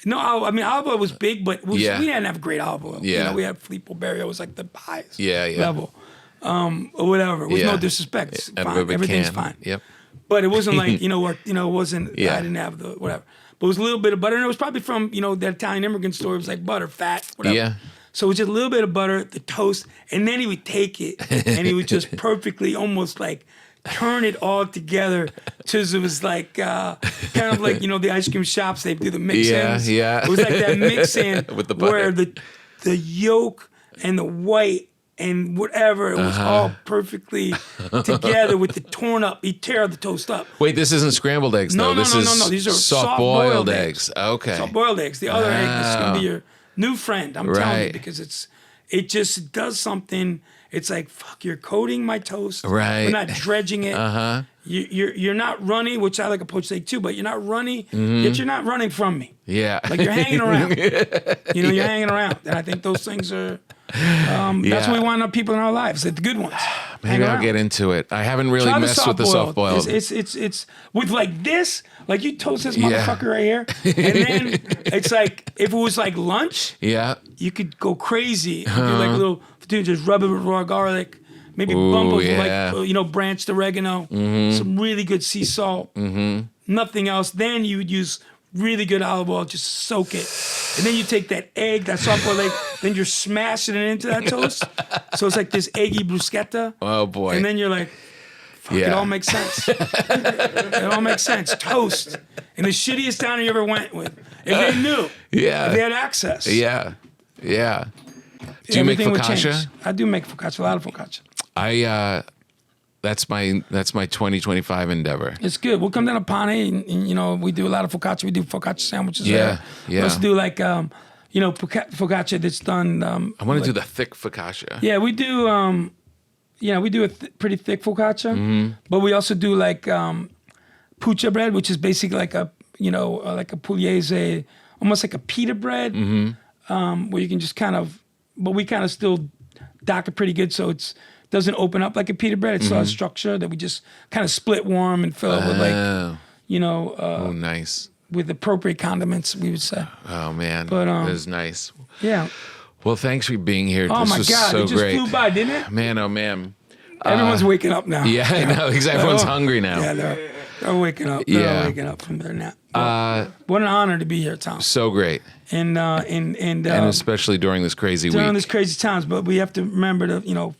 No, olive oil was big, but we didn't have great olive oil. Yeah. We had Filippo Berry. It was like the highest Yeah. level, or whatever. With no disrespect, it's fine. Everything's fine. Yep. But it wasn't like it wasn't. I didn't have the whatever. But it was a little bit of butter, and it was probably from that Italian immigrant store. It was like butter, fat, whatever. Yeah. So it was just a little bit of butter, the toast, and then he would take it and he would just perfectly, almost like turn it all together till it was like kind of like the ice cream shops, they do the mix-ins. Yeah. It was like that mix-in With the butter. where the yolk and the white and whatever, it was all perfectly together with the torn up. He'd tear the toast up. Wait, this isn't scrambled eggs, though. No. This is These are soft-boiled eggs. Okay. Soft-boiled eggs. The other egg is going to be your new friend. I'm telling you, Right. because it just does something. It's like, fuck, you're coating my toast. Right. We're not dredging it. You're not runny, which I like a poached egg too, but you're not runny, yet you're not running from me. Yeah. Like you're hanging around. You're hanging around. And I think those things are, that's what we want our people in our lives, the good ones. Maybe I'll get into it. I haven't really Try messed with the soft-boiled. It's with like this, like you toast this motherfucker right here, and then it's like, if it was like lunch, you could go crazy. Do like a little, just rub it with raw garlic, maybe bump it with like, branched oregano, some really good sea salt, nothing else. Then you would use really good olive oil, just soak it. And then you take that egg, that soft-boiled egg, then you're smashing it into that toast. So it's like this eggy bruschetta. Oh, boy. And then you're like, fuck, it all makes sense. It all makes sense. Toast. In the shittiest town you ever went with. If they knew. Yeah. If they had access. Yeah. Do you make everything would change. focaccia? I do make focaccia, a lot of focaccia. That's my 2025 endeavor. It's good. We'll come down to Pane, and we do a lot of focaccia. We do focaccia sandwiches there. Yeah. We also do like, focaccia that's done. I want to do the thick focaccia. Yeah, we do. We do a pretty thick focaccia, but we also do like puccia bread, which is basically like a pugliese, almost like a pita bread, where you can just but we kind of still dock it pretty good, so it doesn't open up like a pita bread. It's still a structure that we just kind of split warm and fill it with like, nice. With appropriate condiments, we would say. Oh man, But, that is nice. Yeah. Well, thanks for being here. Oh this my was God, so it just great. flew by, didn't it? Man, oh man. Everyone's waking up now. Yeah, I know. Exactly. Everyone's hungry now. Yeah, they're waking up. They're waking up from their nap. What an honor to be here, Tom. So great. And especially during this crazy during week. these crazy times, but we have to remember to,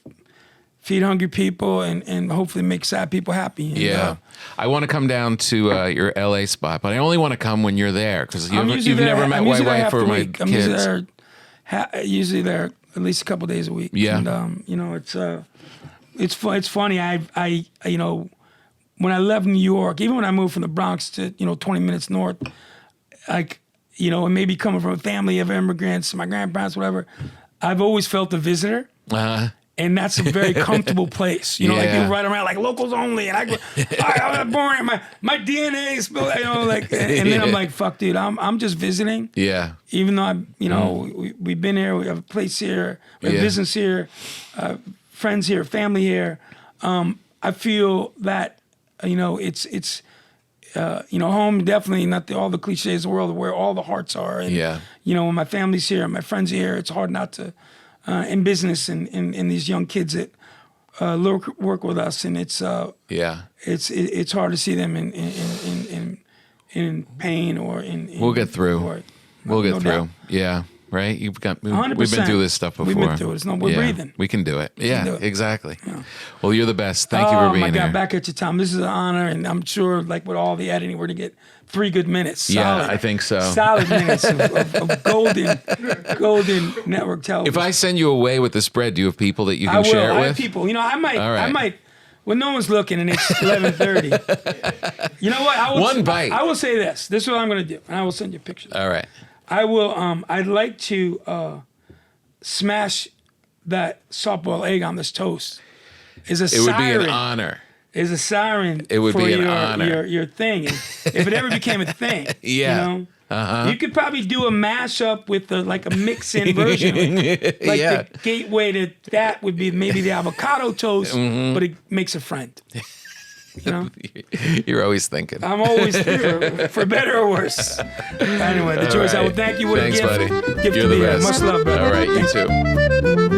feed hungry people and hopefully make sad people happy. And, I want to come down to your LA spot, but I only want to come when you're there because you've never met my wife or my kids. I'm usually there at least a couple days a week. Yeah. And it's funny. I when I left New York, even when I moved from the Bronx to 20 minutes north, and maybe coming from a family of immigrants, my grandparents, whatever, I've always felt a visitor. And that's a very comfortable place. Like people ride around like locals only. And I go, I'm boring. My DNA is, and then I'm like, fuck, dude, I'm just visiting. Yeah. Even though we've been here, we have a place here, we have business here, friends here, family here. I feel that, it's home, definitely not all the cliches of the world, where all the hearts are. And, when my family's here, my friends are here, it's hard not to, in business and these young kids that work with us, and it's hard to see them in pain or in we'll get through. We'll get through. Doubt. Yeah. right? We've been 100%. through this stuff before. We've been through it. We're breathing. We can do it. Yeah, do it. exactly. Yeah. Well, you're the best. Thank you for being Oh my God, here. back at your time. This is an honor, and I'm sure, like with all the editing, we're gonna get 3 good minutes. Solid, Yeah, I think so. Solid minutes of golden network television. If I send you away with the spread, do you have people that you I can will. share it I with? have people. You know, I might. All right. I might. When no one's looking and it's 11:30. You know what? One bite. I will say this. This is what I'm gonna do, and I will send you pictures. All right. I will. I'd like to smash that soft-boiled egg on this toast. Is a It siren. would be an honor. Is a siren. It would for be an your, honor. Your thing. And if it ever became a thing. Yeah. You know. You could probably do a mashup with like a mix-in version. Like Yeah. the gateway to that would be maybe the avocado toast, but it makes a friend. You know? You're always thinking. I'm always for better or worse. Anyway, the choice. I will thank you. What Thanks, a gift. buddy. Gift You're to the be best. Much love, brother. All right, you too.